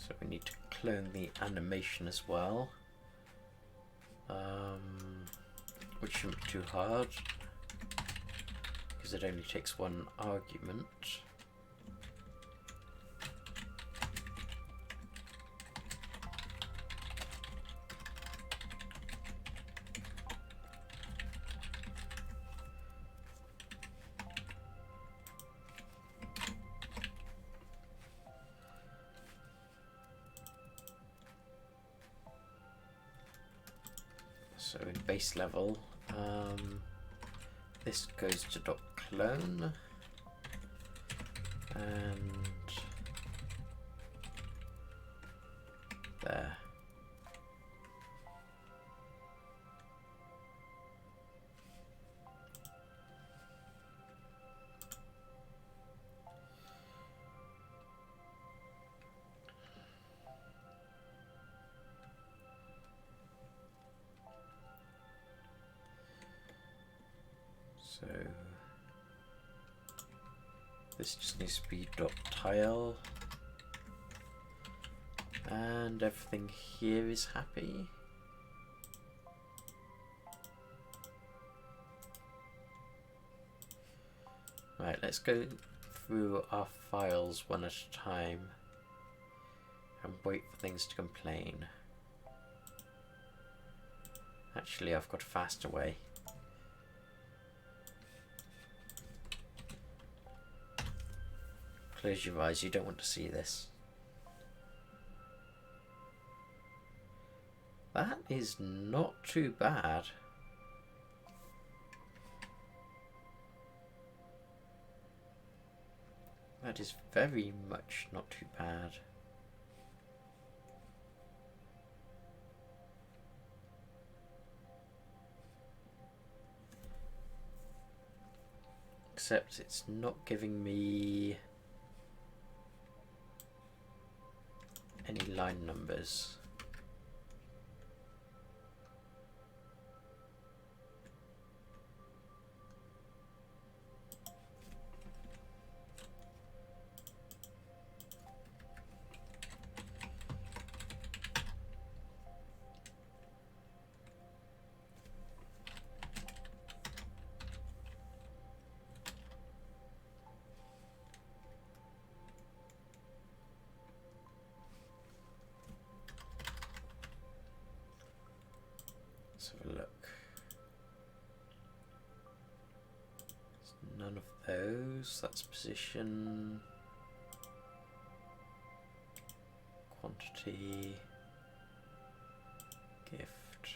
so we need to clone the animation as well, which shouldn't be too hard because it only takes one argument. So in base level, This goes to .clone, and there. So this just needs to be .tile, and everything here is happy. Right, let's go through our files one at a time and wait for things to complain. Actually, I've got a faster way. Close your eyes, you don't want to see this. That is not too bad. That is very much not too bad. Except it's not giving me any line numbers. Let's have a look. There's none of those. That's position, quantity, gift,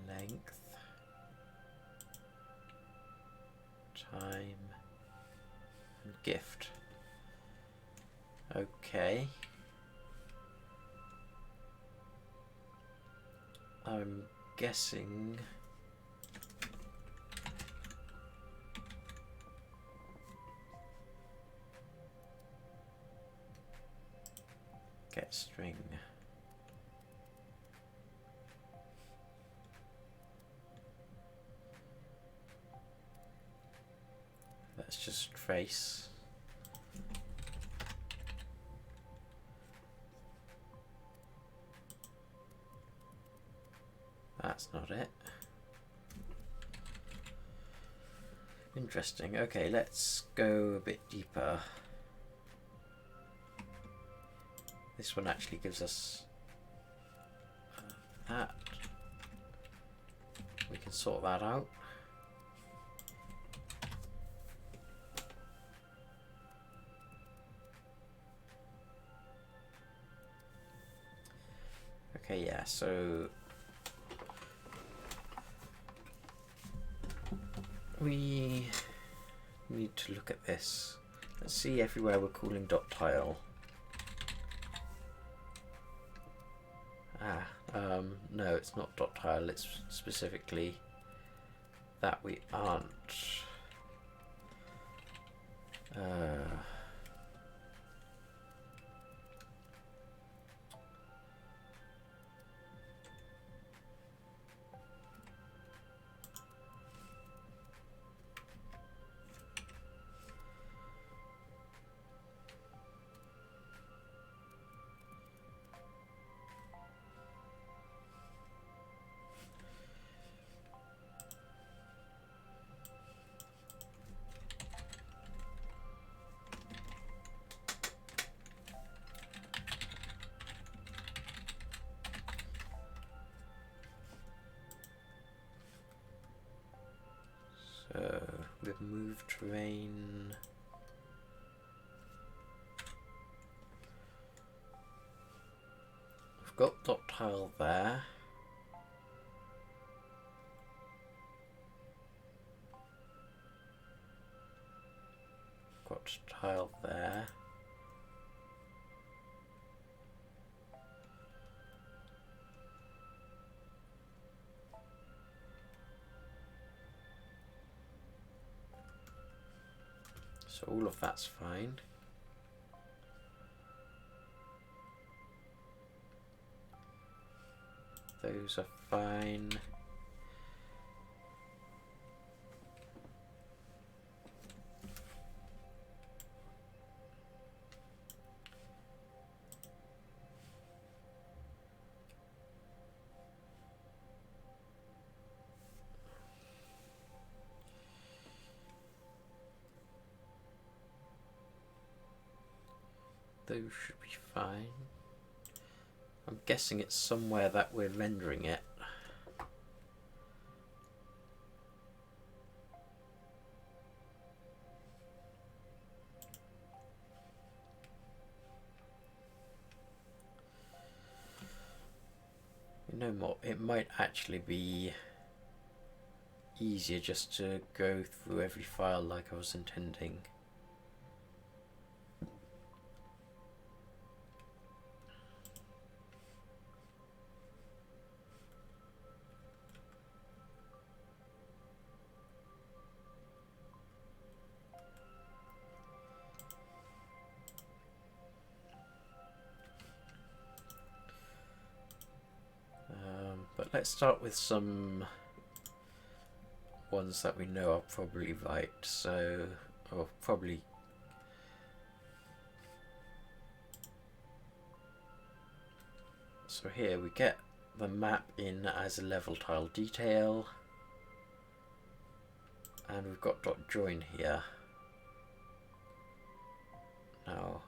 length, time, and gift. Okay. I'm guessing get string. Let's just trace. That's not it. Interesting. Okay, let's go a bit deeper. This one actually gives us that. We can sort that out. Okay, yeah, so we need to look at this. Let's see everywhere we're calling .tile. No, it's not .tile, it's specifically that we aren't. So remove terrain. We've got .tile there. dot tile there. So all of that's fine. Those are fine. Those should be fine. I'm guessing it's somewhere that we're rendering it. You know what, it might actually be easier just to go through every file like I was intending. But let's start with some ones that we know are probably right. So, or probably. So here we get the map in as a level tile detail, and we've got dot join here. Now,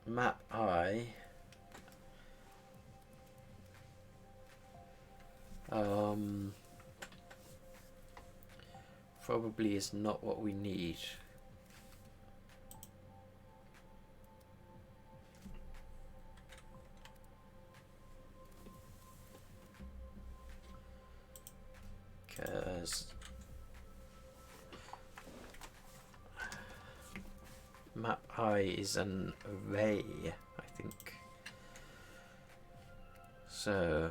map I. Probably is not what we need. Because map I is an array, I think. So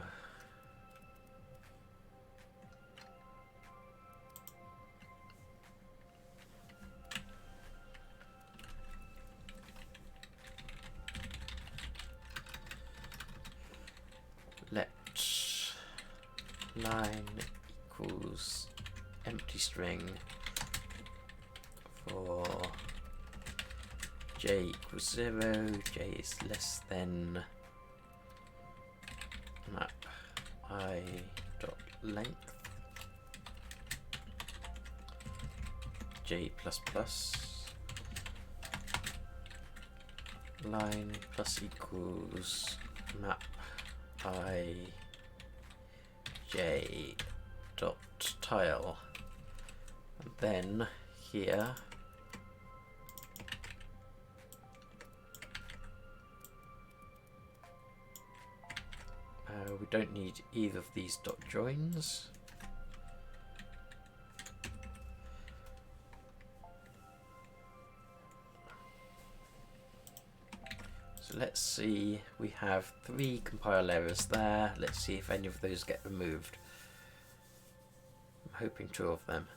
let line equals empty string for j equals 0, j is less than map I dot length j plus plus line plus equals map I j dot tile, and then here we don't need either of these dot joins. So let's see, we have 3 compile errors there. Let's see if any of those get removed. I'm hoping 2 of them.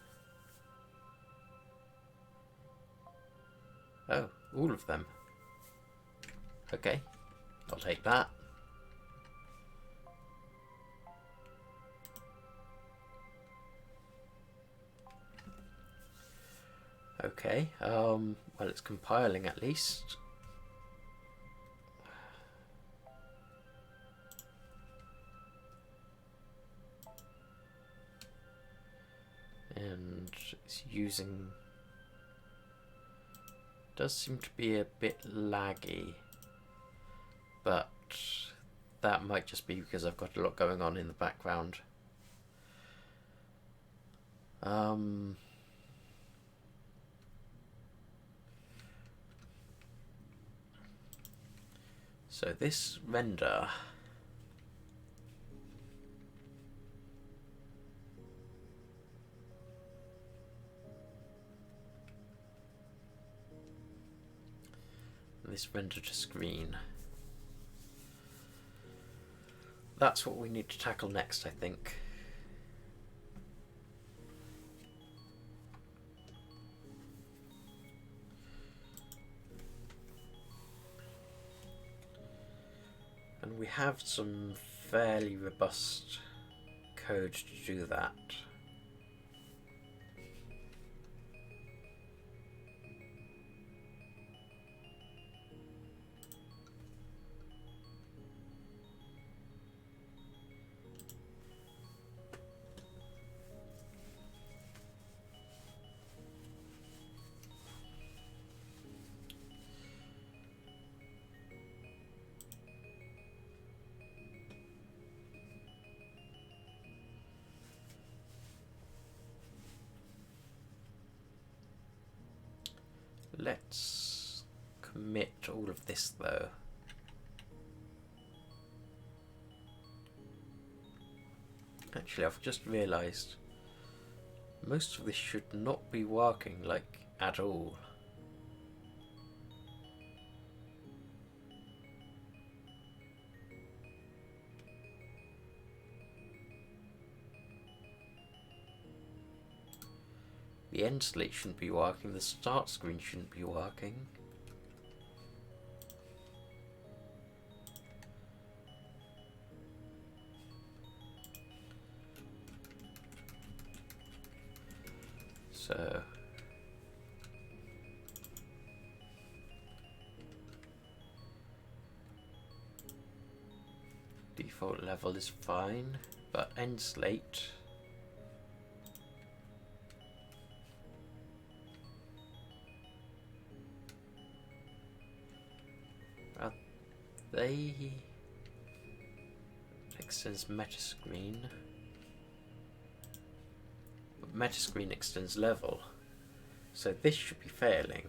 Oh, all of them. Okay, I'll take that. Okay, well, it's compiling at least. And it's using, does seem to be a bit laggy, but that might just be because I've got a lot going on in the background. So this render this render to screen. That's what we need to tackle next, I think. And we have some fairly robust code to do that. Let's commit all of this though. Actually, I've just realised most of this should not be working like at all. The end slate shouldn't be working, the start screen shouldn't be working. So default level is fine, but end slate they extends meta screen, but meta screen extends level, so this should be failing.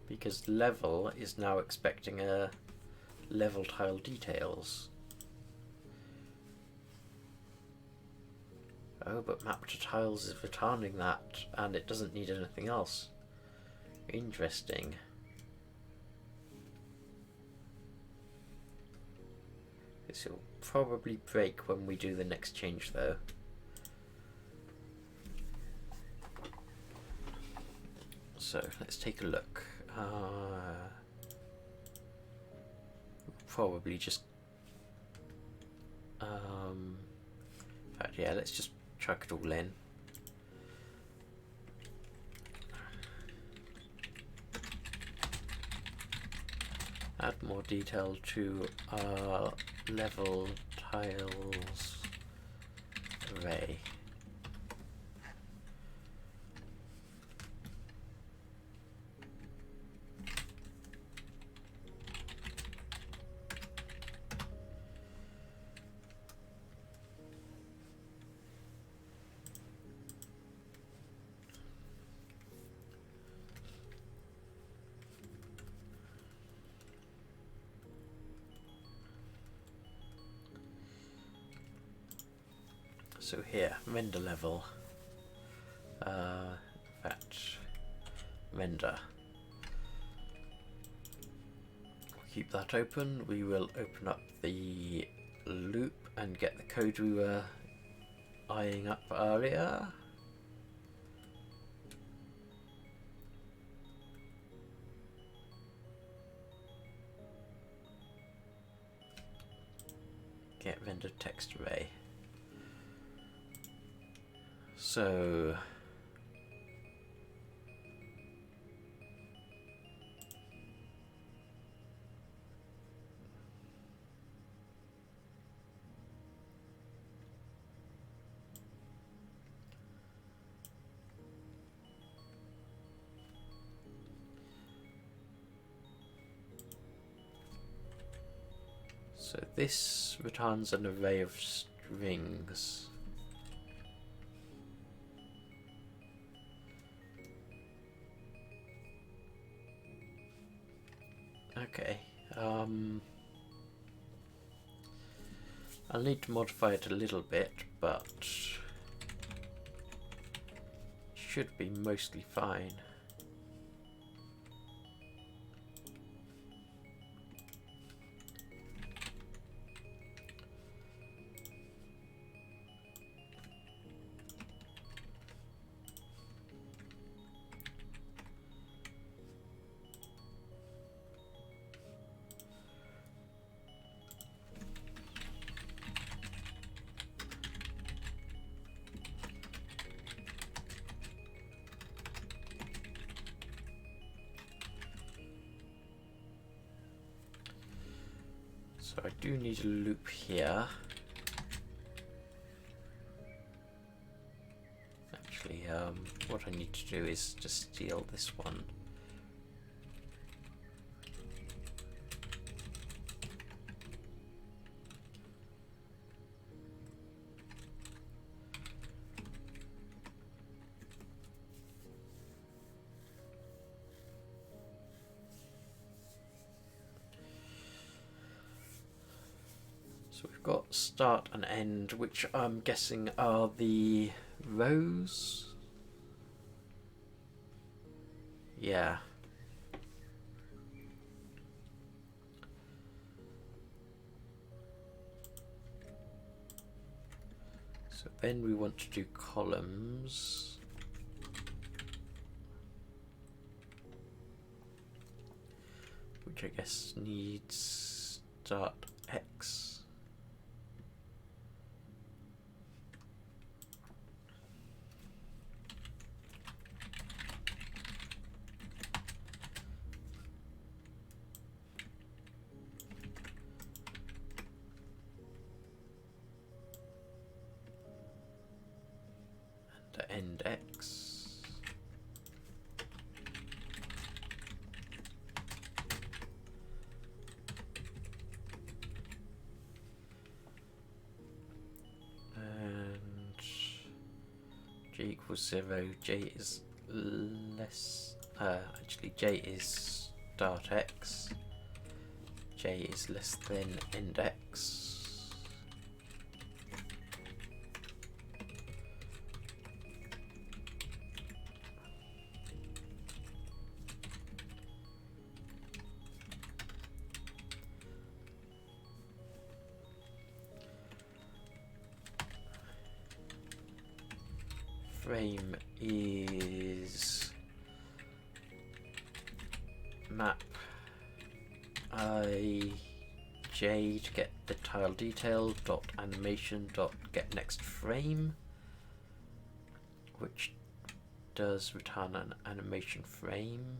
Because level is now expecting a level tile details. Oh, but map to tiles is returning that, and it doesn't need anything else. Interesting. This will probably break when we do the next change though. So let's take a look. Probably just in fact, yeah, let's just chuck it all in. Add more detail to our level tiles array. So here, render level, render. We'll keep that open. We will open up the loop and get the code we were eyeing up earlier. Get render text array. So this returns an array of strings. Okay, I'll need to modify it a little bit, but should be mostly fine. So I do need a loop here. Actually, what I need to do is just steal this one. So we've got start and end, which I'm guessing are the rows. Yeah. So then we want to do columns. Which I guess needs start X. End X. And J equals 0. J is less. Actually, J is start X. J is less than end X. Frame is map I j to get the tile detail dot animation dot get next frame, which does return an animation frame.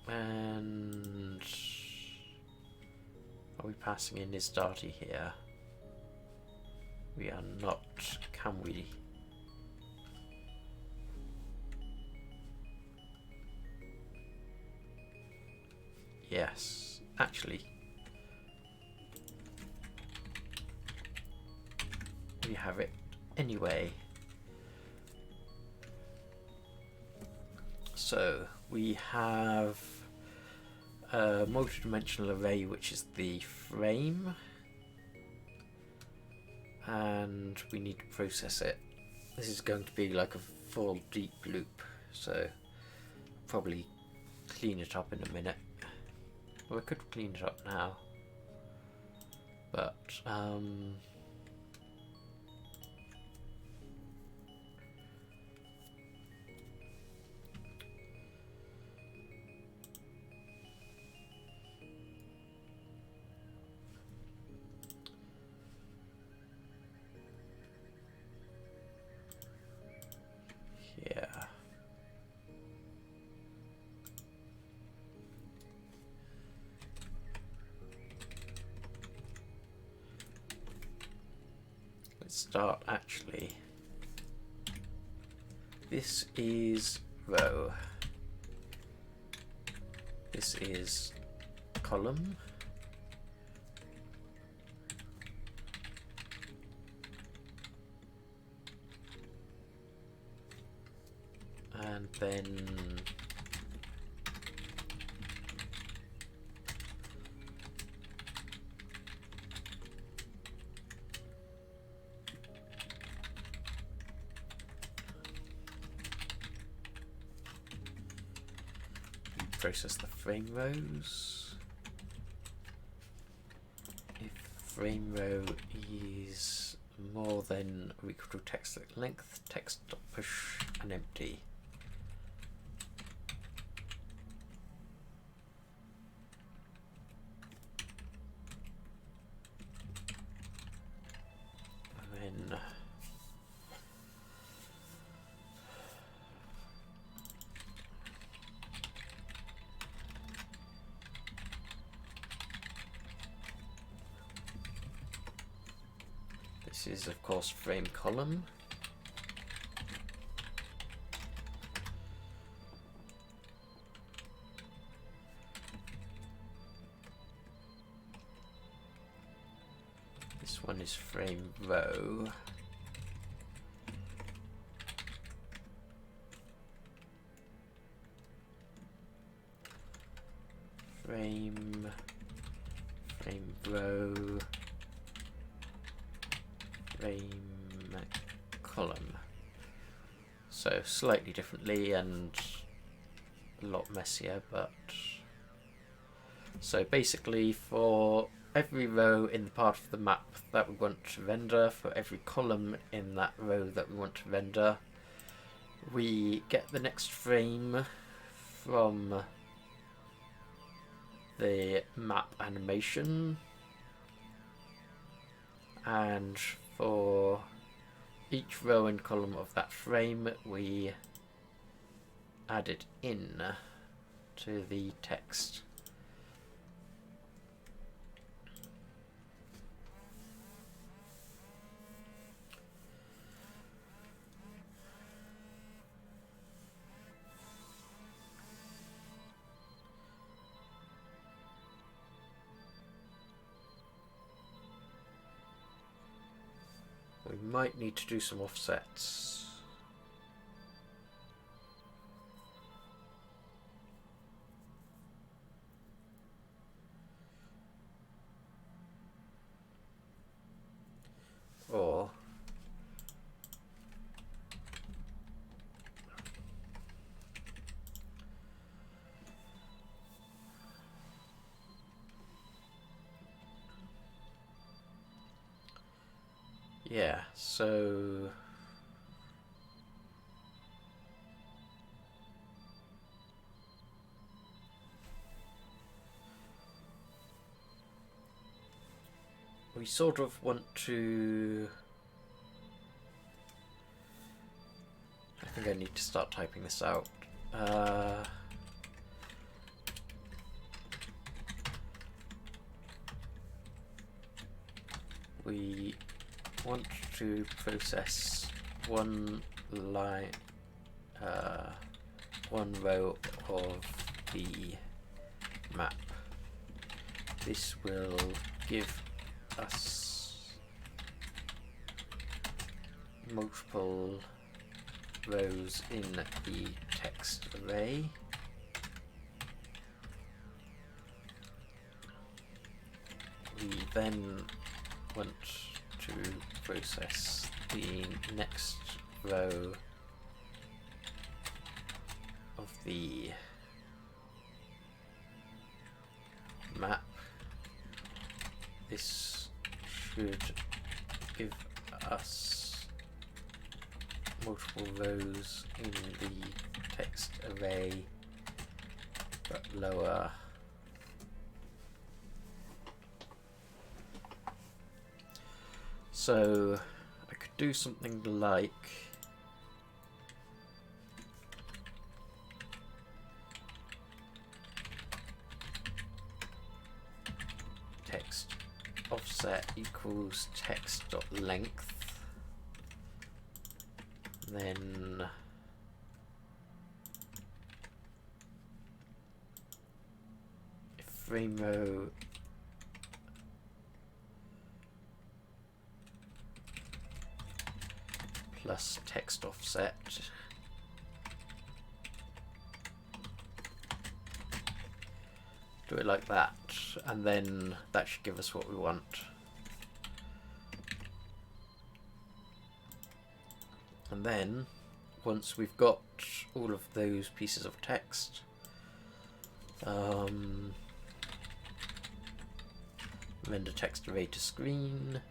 And are we passing in his data here? We are not, can we? Yes, actually. We have it anyway. So we have a multi-dimensional array, which is the frame. And we need to process it. This is going to be like a full deep loop, so probably clean it up in a minute. Well, I could clean it up now, but yeah. Let's start actually. This is row. This is column. And then process the frame rows. If frame row is more than or equal to text length, text.push and empty. And then this is of course frame column. This one is frame row. Frame row, frame column. So slightly differently and a lot messier, but so basically for every row in the part of the map that we want to render, for every column in that row that we want to render, we get the next frame from the map animation, and for each row and column of that frame we add it in to the text. We might need to do some offsets. Or yeah, so we sort of want to, I think I need to start typing this out. We want to process one line, one row of the map. This will give us multiple rows in the text array. We then want to process the next row of the map. This should give us multiple rows in the text array, but lower. So I could do something like text offset equals text.length, then if frame row plus text offset do it like that, and then that should give us what we want. And then once we've got all of those pieces of text, Render text array to screen.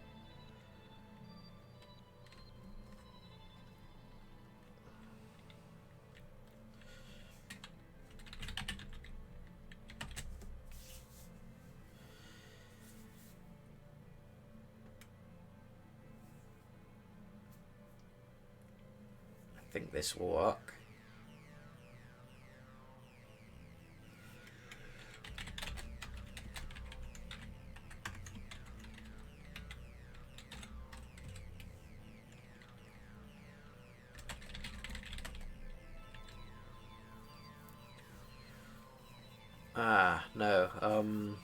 I think this will work. Ah, no.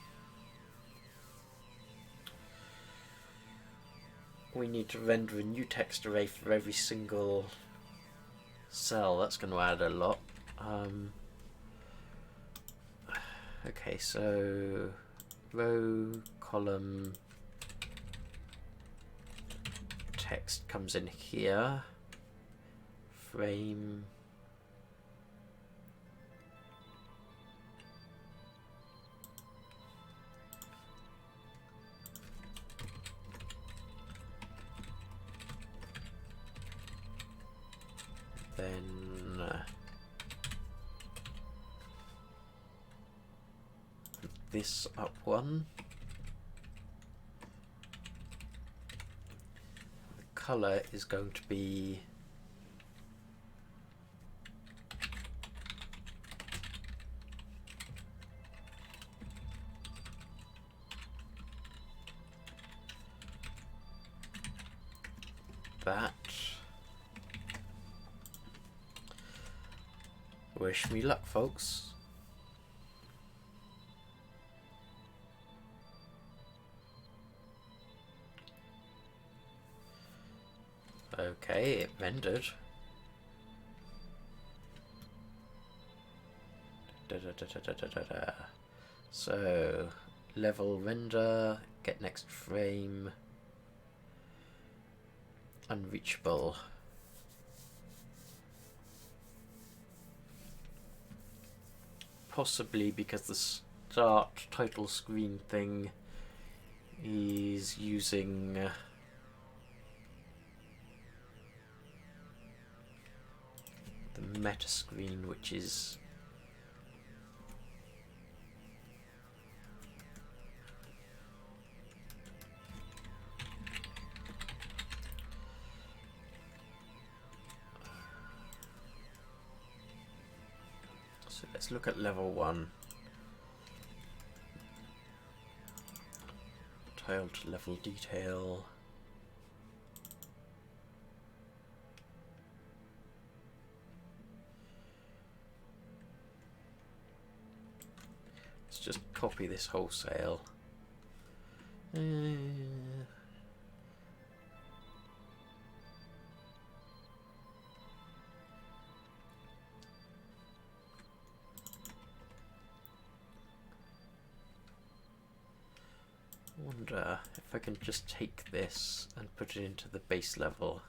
We need to render a new text array for every single cell. That's going to add a lot. Okay, so row, column, text comes in here. Frame. Then this up one. The color is going to be that. Wish me luck, folks. Okay, it rendered. So, level render, get next frame, unreachable. Possibly because the start title screen thing is using the meta screen, which is so. Let's look at level 1. Tiled level detail. Let's just copy this wholesale. Wonder if I can just take this and put it into the base level.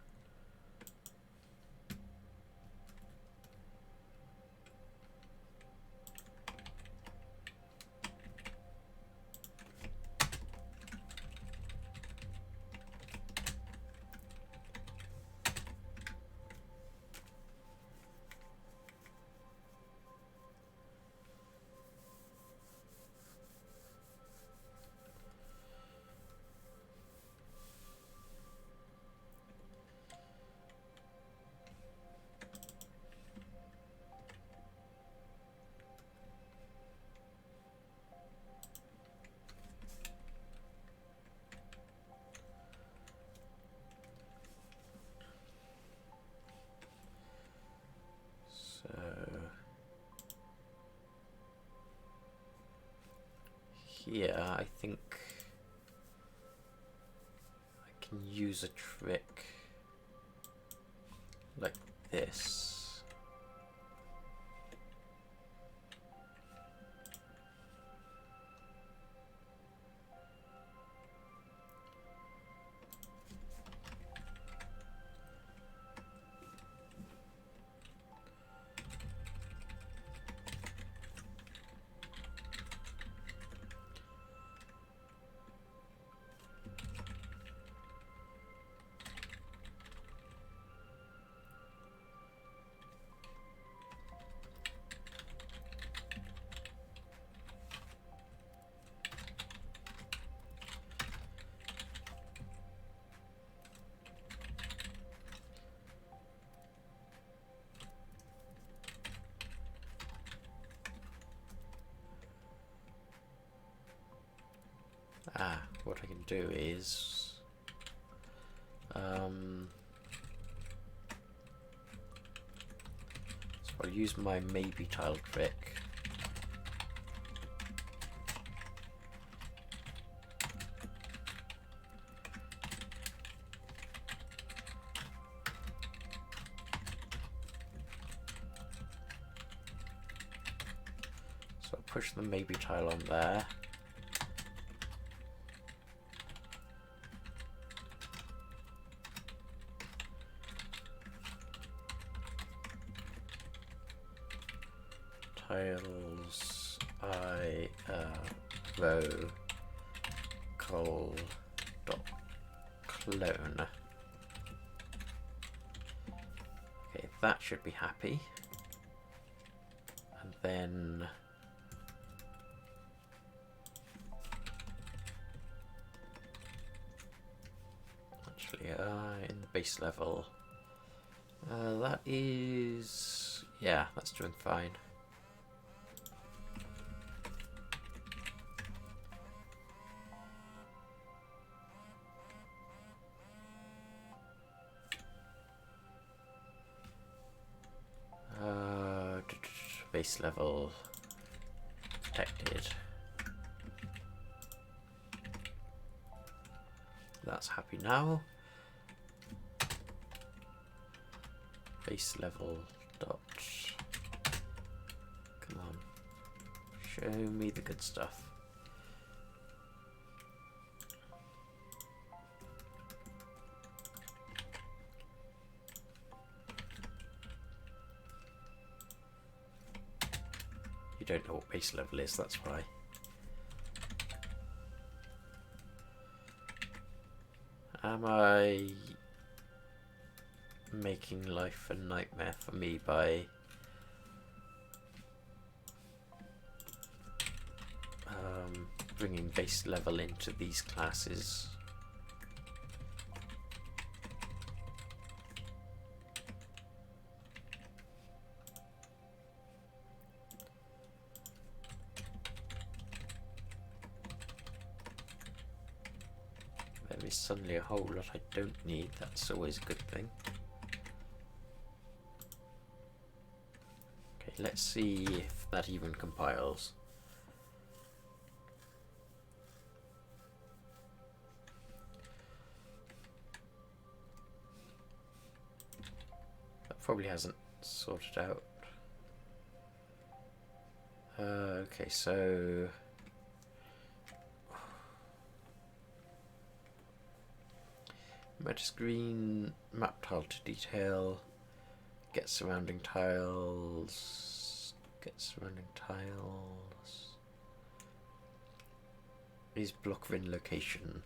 Here, I think I can use a trick like this. what I can do is so I'll use my maybe tile trick. So I'll push the maybe tile on there. Tiles I row col dot clone. Okay, that should be happy. And then actually in the base level that is, yeah, that's doing fine. Base level protected. That's happy now. Base level dot. Come on. Show me the good stuff. You don't know what base level is, that's why. Am I making life a nightmare for me by bringing base level into these classes? There is suddenly a whole lot I don't need. That's always a good thing. Okay, let's see if that even compiles. That probably hasn't sorted out. Okay, so match screen, map tile to detail, get surrounding tiles, is block bin location.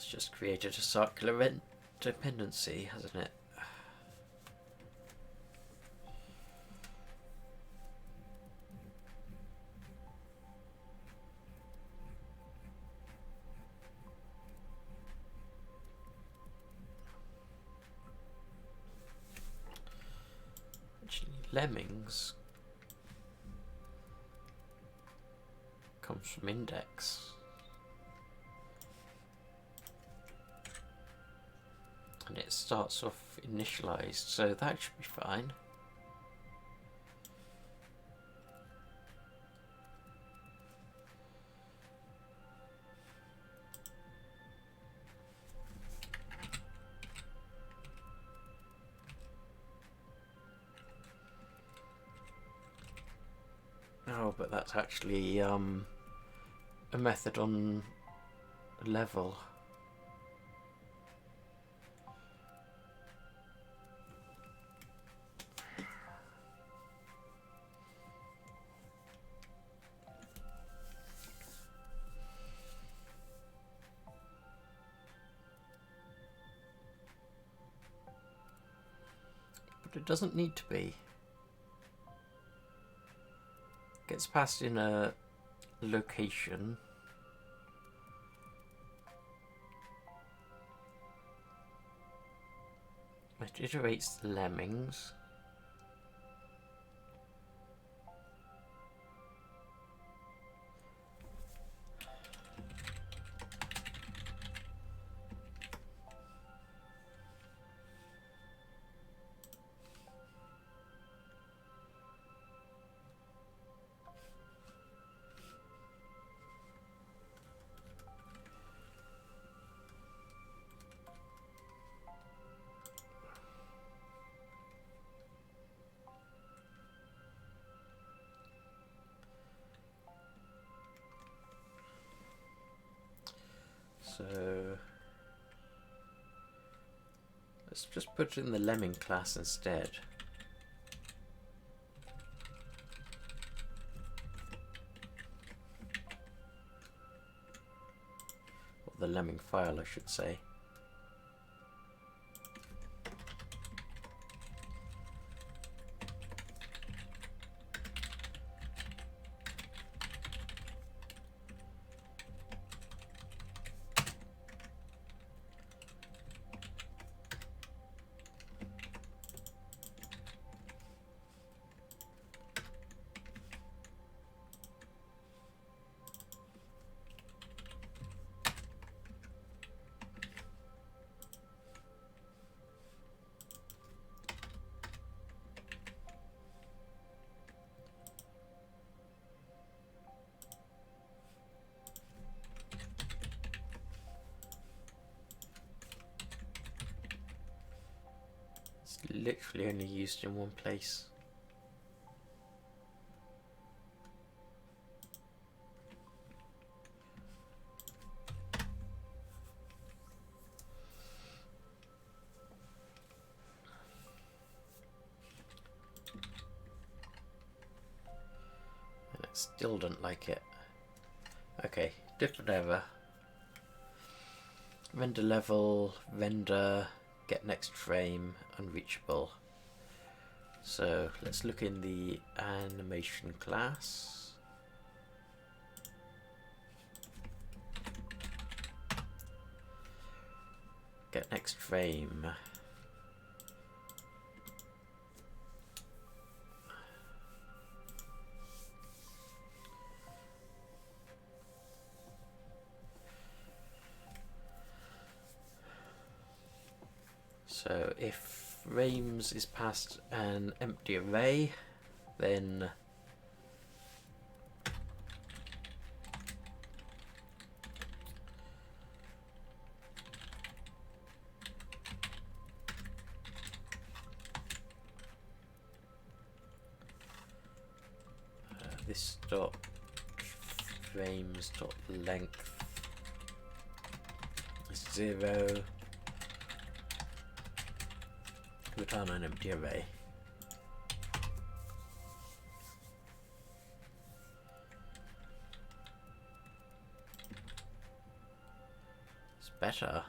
Just created a circular dependency, hasn't it? Actually, Lemmings comes from index. And it starts off initialized, so that should be fine. Oh, but that's actually a method on level. but it doesn't need to be. Gets passed in a location. It iterates the lemmings. So let's just put it in the lemming class instead. Or the lemming file, I should say. Literally only used in one place. And it still doesn't like it. Okay, different error. Render level, render, get next frame, unreachable. So let's look in the animation class. Get next frame. So if frames is passed an empty array, then this dot frames dot length is 0. Return an empty array. It's better.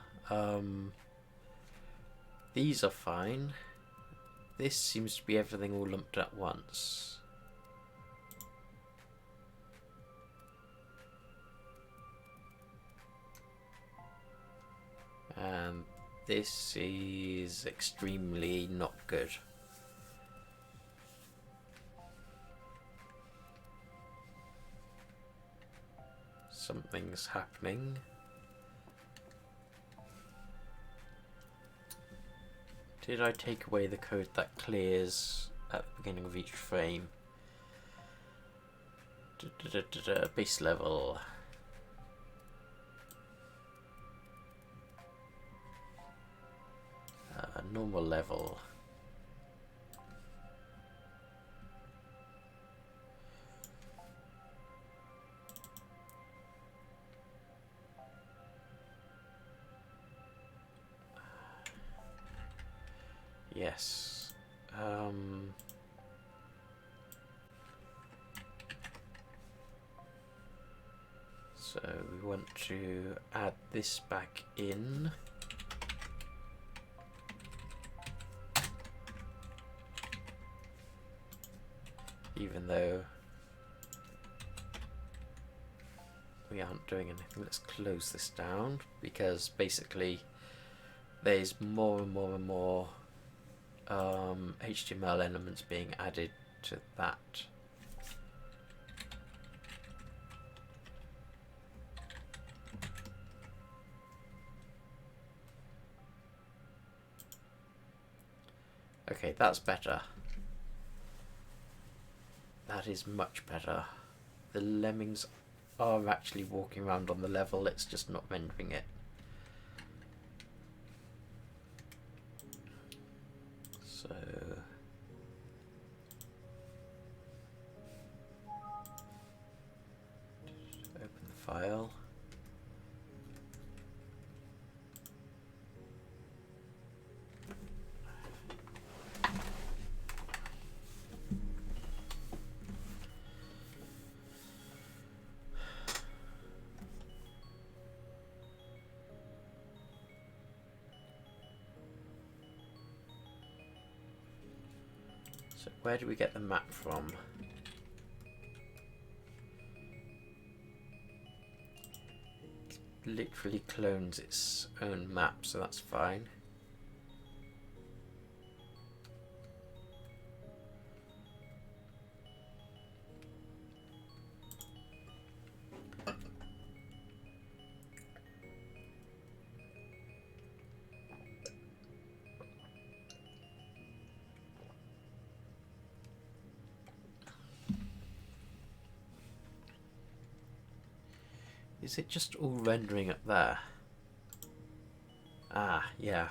These are fine. This seems to be everything all lumped at once. And this is extremely not good. Something's happening. Did I take away the code that clears at the beginning of each frame? Base level. Normal level. Yes. So we want to add this back in. even though we aren't doing anything. Let's close this down, because basically there's more and more and more HTML elements being added to that. Okay, that's better. That is much better. The lemmings are actually walking around on the level, it's just not rendering it. So just open the file. So where do we get the map from? It literally clones its own map, so that's fine. Is it just all rendering up there? Ah, yeah,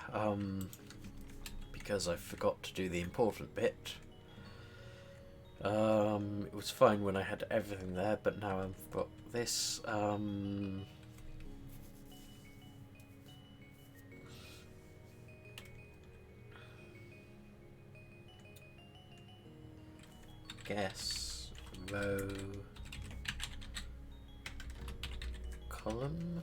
because I forgot to do the important bit. It was fine when I had everything there, but now I've got this. Guess row column.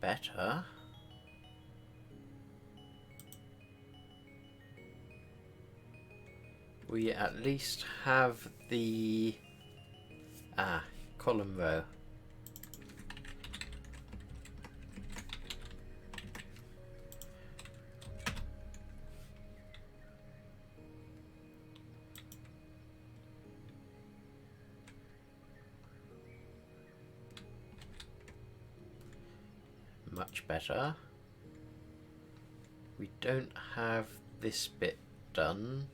Better. We at least have the column row. Much better. We don't have this bit done.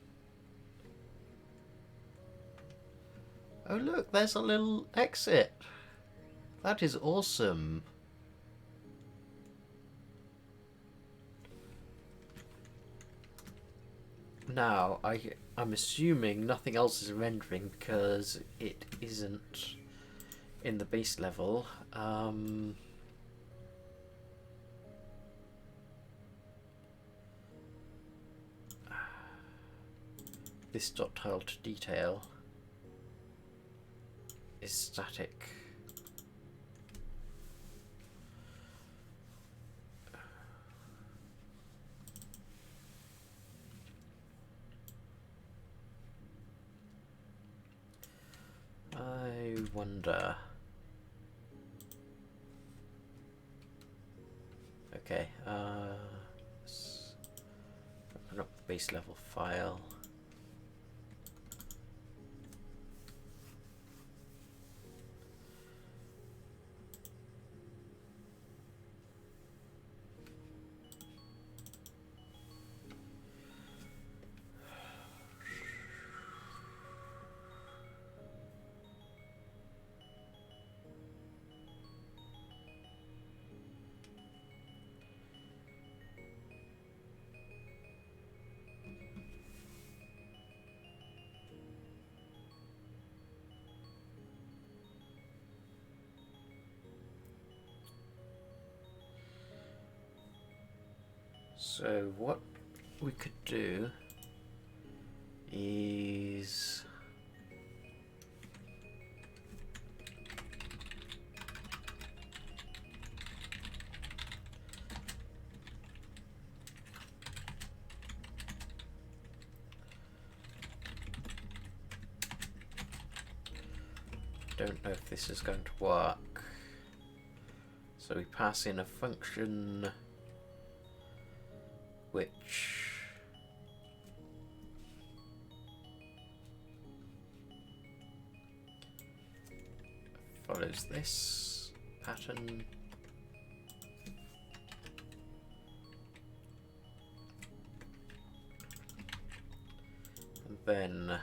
Oh look, there's a little exit. That is awesome. Now, I'm assuming nothing else is rendering because it isn't in the base level. This tile to detail is static. I wonder. Okay, let's open up the base level file. So what we could do is don't know if this is going to work. So we pass in a function which follows this pattern. And then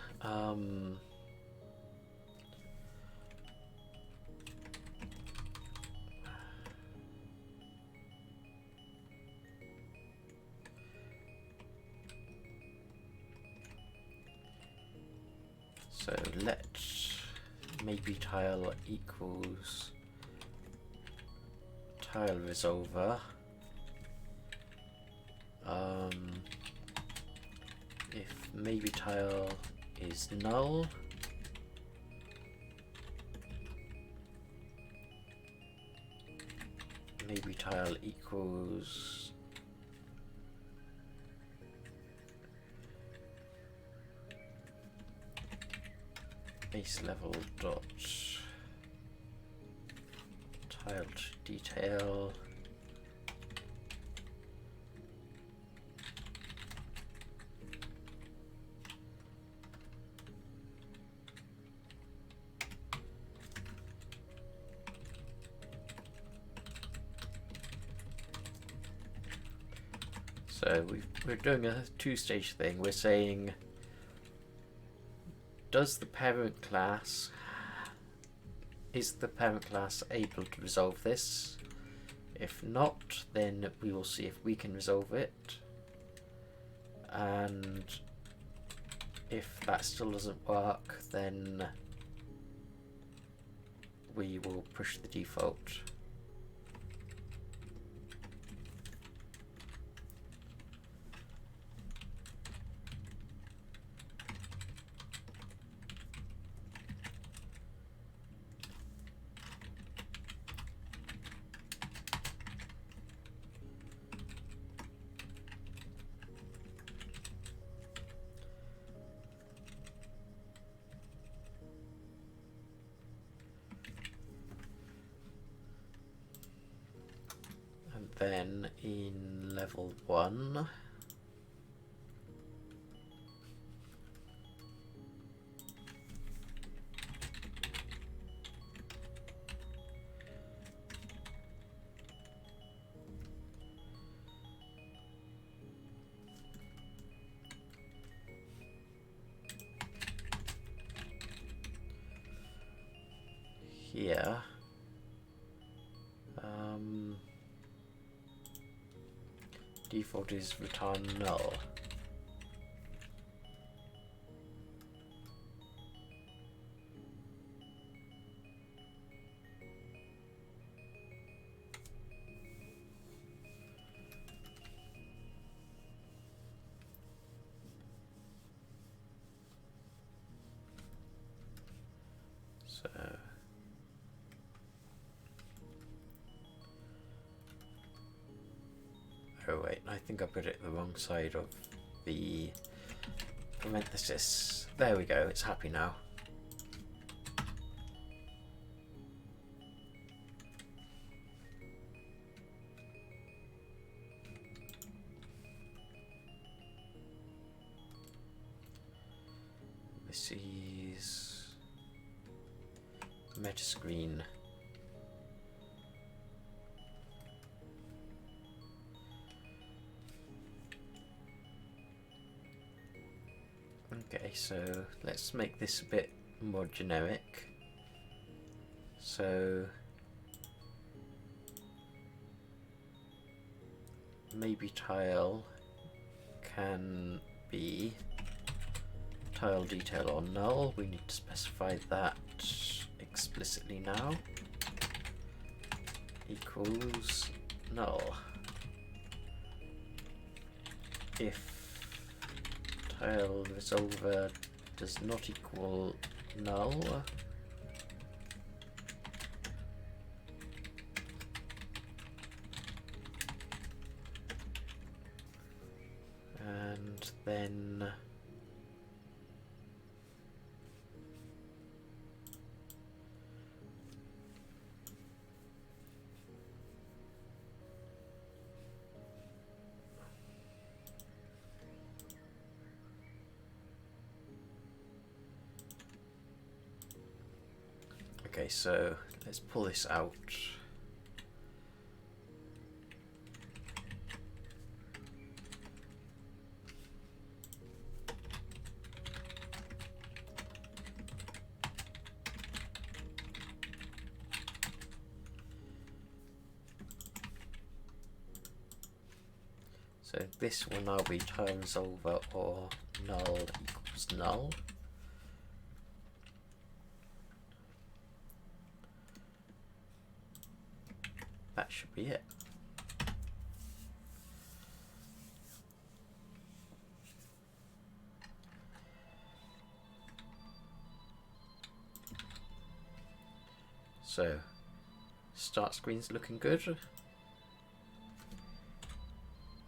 so let maybe tile equals tile resolver. If maybe tile is null, maybe tile equals base level dot tile detail So we're doing a two-stage thing. We're saying, is the parent class able to resolve this? If not, then we will see if we can resolve it. And if that still doesn't work, then we will push the default. Then in level 1, here default is return null. So oh wait, I think I put it the wrong side of the parenthesis. There we go, it's happy now. This is meta screen. Okay, so let's make this a bit more generic. So maybe tile can be tile detail or null. We need to specify that explicitly now. Equals null. if tile resolver does not equal null, and then okay, so let's pull this out. So this will now be tile resolver or null equals null. That should be it. So, start screen's looking good.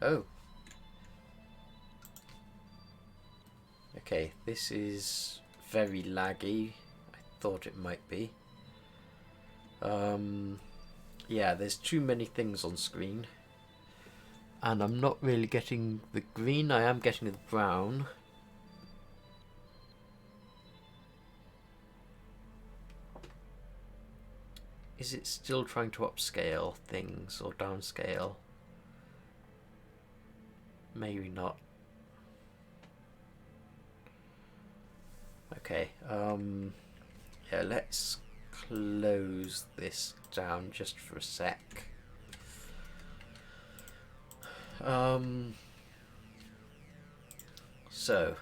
Oh. Okay, this is very laggy. I thought it might be. Yeah, there's too many things on screen. And I'm not really getting the green, I am getting the brown. Is it still trying to upscale things or downscale? Maybe not. Okay, yeah, let's close this down just for a sec. So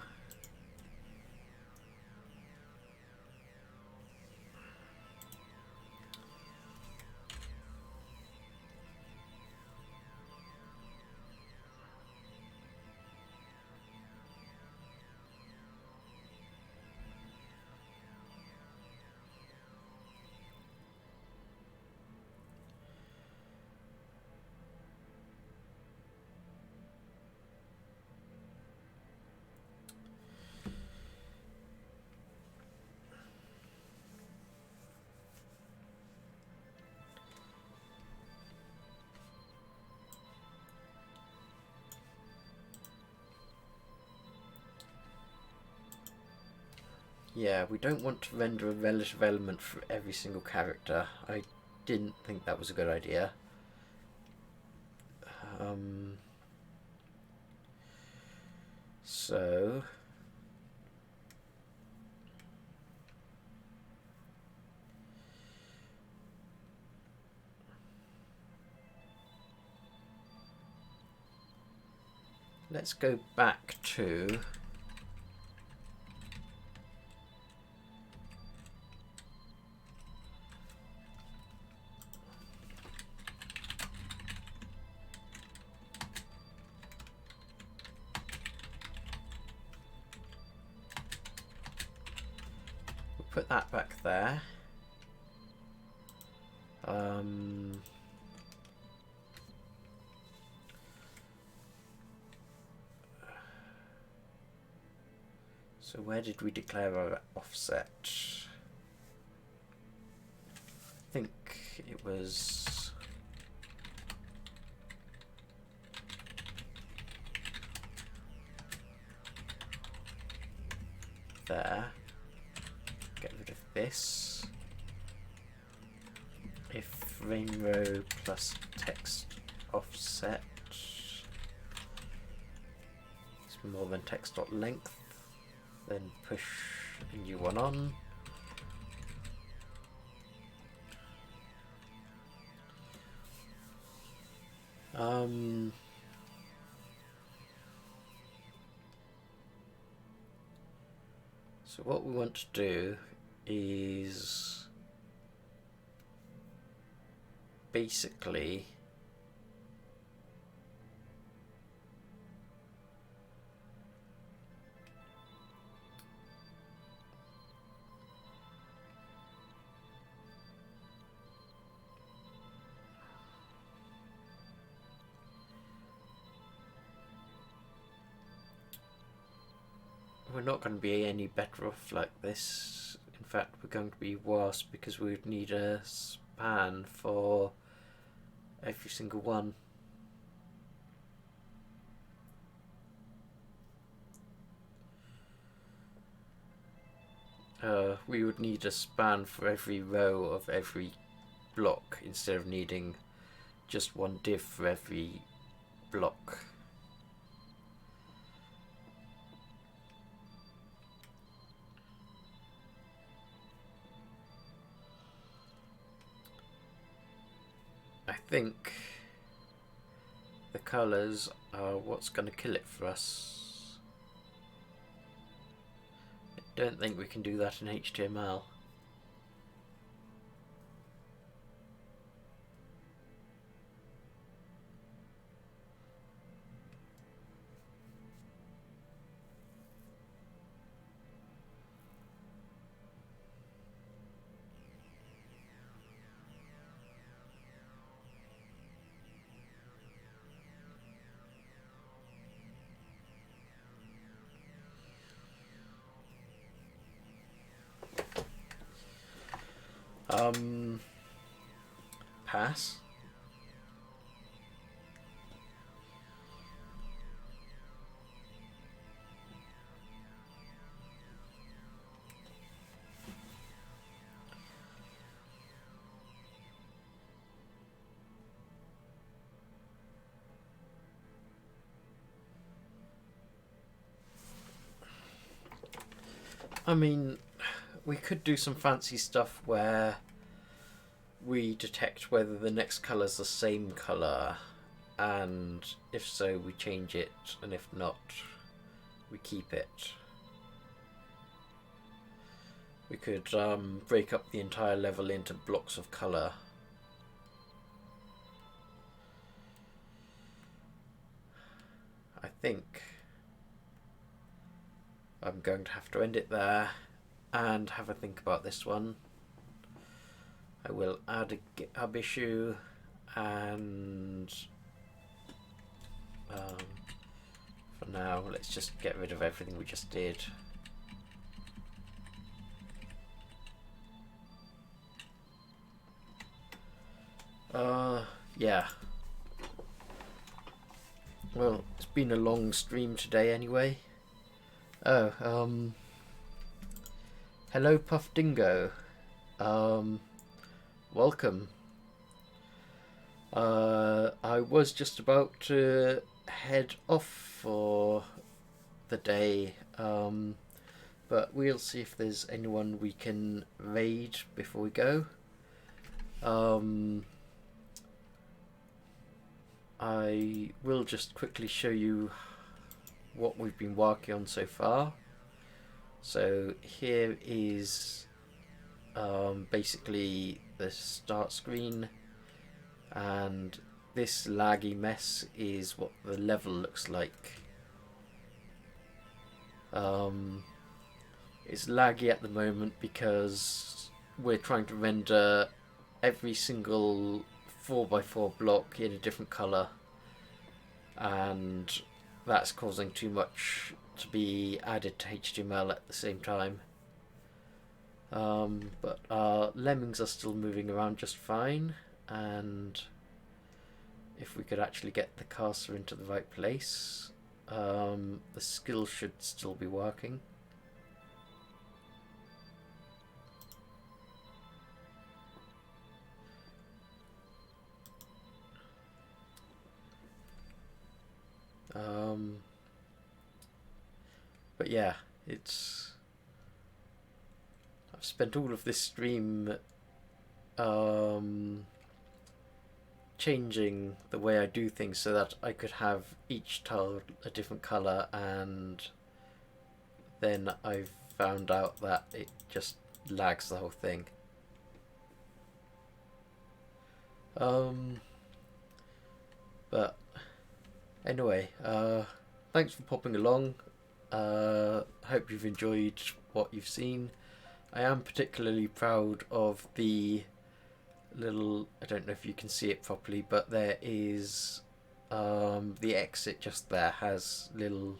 yeah, we don't want to render a relative element for every single character. I didn't think that was a good idea. So let's go back to put that back there. So where did we declare our offset? I think it was there. Get rid of this. If rainbow plus text offset is more than text.length, then push a new one on. So what we want to do is basically we're not going to be any better off like this. In fact, we're going to be worse because we would need a span for every single one. We would need a span for every row of every block instead of needing just one div for every block. I think the colours are what's going to kill it for us. I don't think we can do that in HTML. Pass. I mean, we could do some fancy stuff where we detect whether the next colour is the same colour, and if so we change it, and if not we keep it. We could break up the entire level into blocks of colour. I think I'm going to have to end it there and have a think about this one. I will add a GitHub issue, and for now let's just get rid of everything we just did. Yeah. Well, it's been a long stream today anyway. Oh, hello Puff Dingo. Welcome. I was just about to head off for the day, but we'll see if there's anyone we can raid before we go. I will just quickly show you what we've been working on so far. So here is basically the start screen, and this laggy mess is what the level looks like. It's laggy at the moment because we're trying to render every single 4x4 block in a different colour, and that's causing too much to be added to HTML at the same time. But our lemmings are still moving around just fine, and if we could actually get the cursor into the right place, the skill should still be working. But yeah, I've spent all of this stream changing the way I do things so that I could have each tile a different colour, and then I've found out that it just lags the whole thing. But anyway, thanks for popping along. Hope you've enjoyed what you've seen. I am particularly proud of the little, I don't know if you can see it properly, but there is the exit just there has little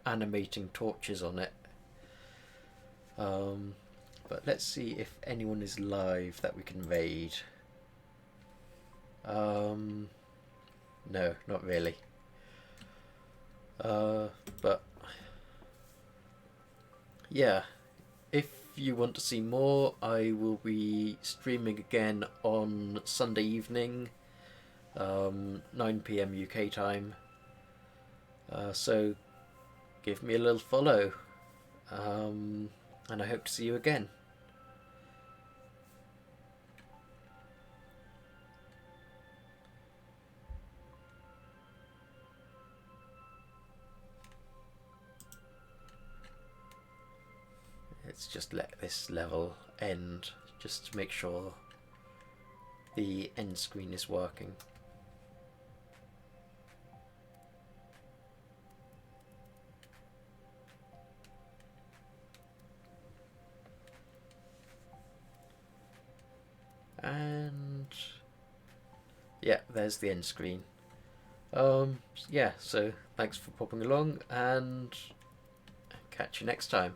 animating torches on it, But let's see if anyone is live that we can raid. No, not really. But yeah, if you want to see more, I will be streaming again on Sunday evening, 9 PM UK time. So give me a little follow, and I hope to see you again. Let's just let this level end, just to make sure the end screen is working. And yeah, there's the end screen. Yeah, so thanks for popping along, and catch you next time.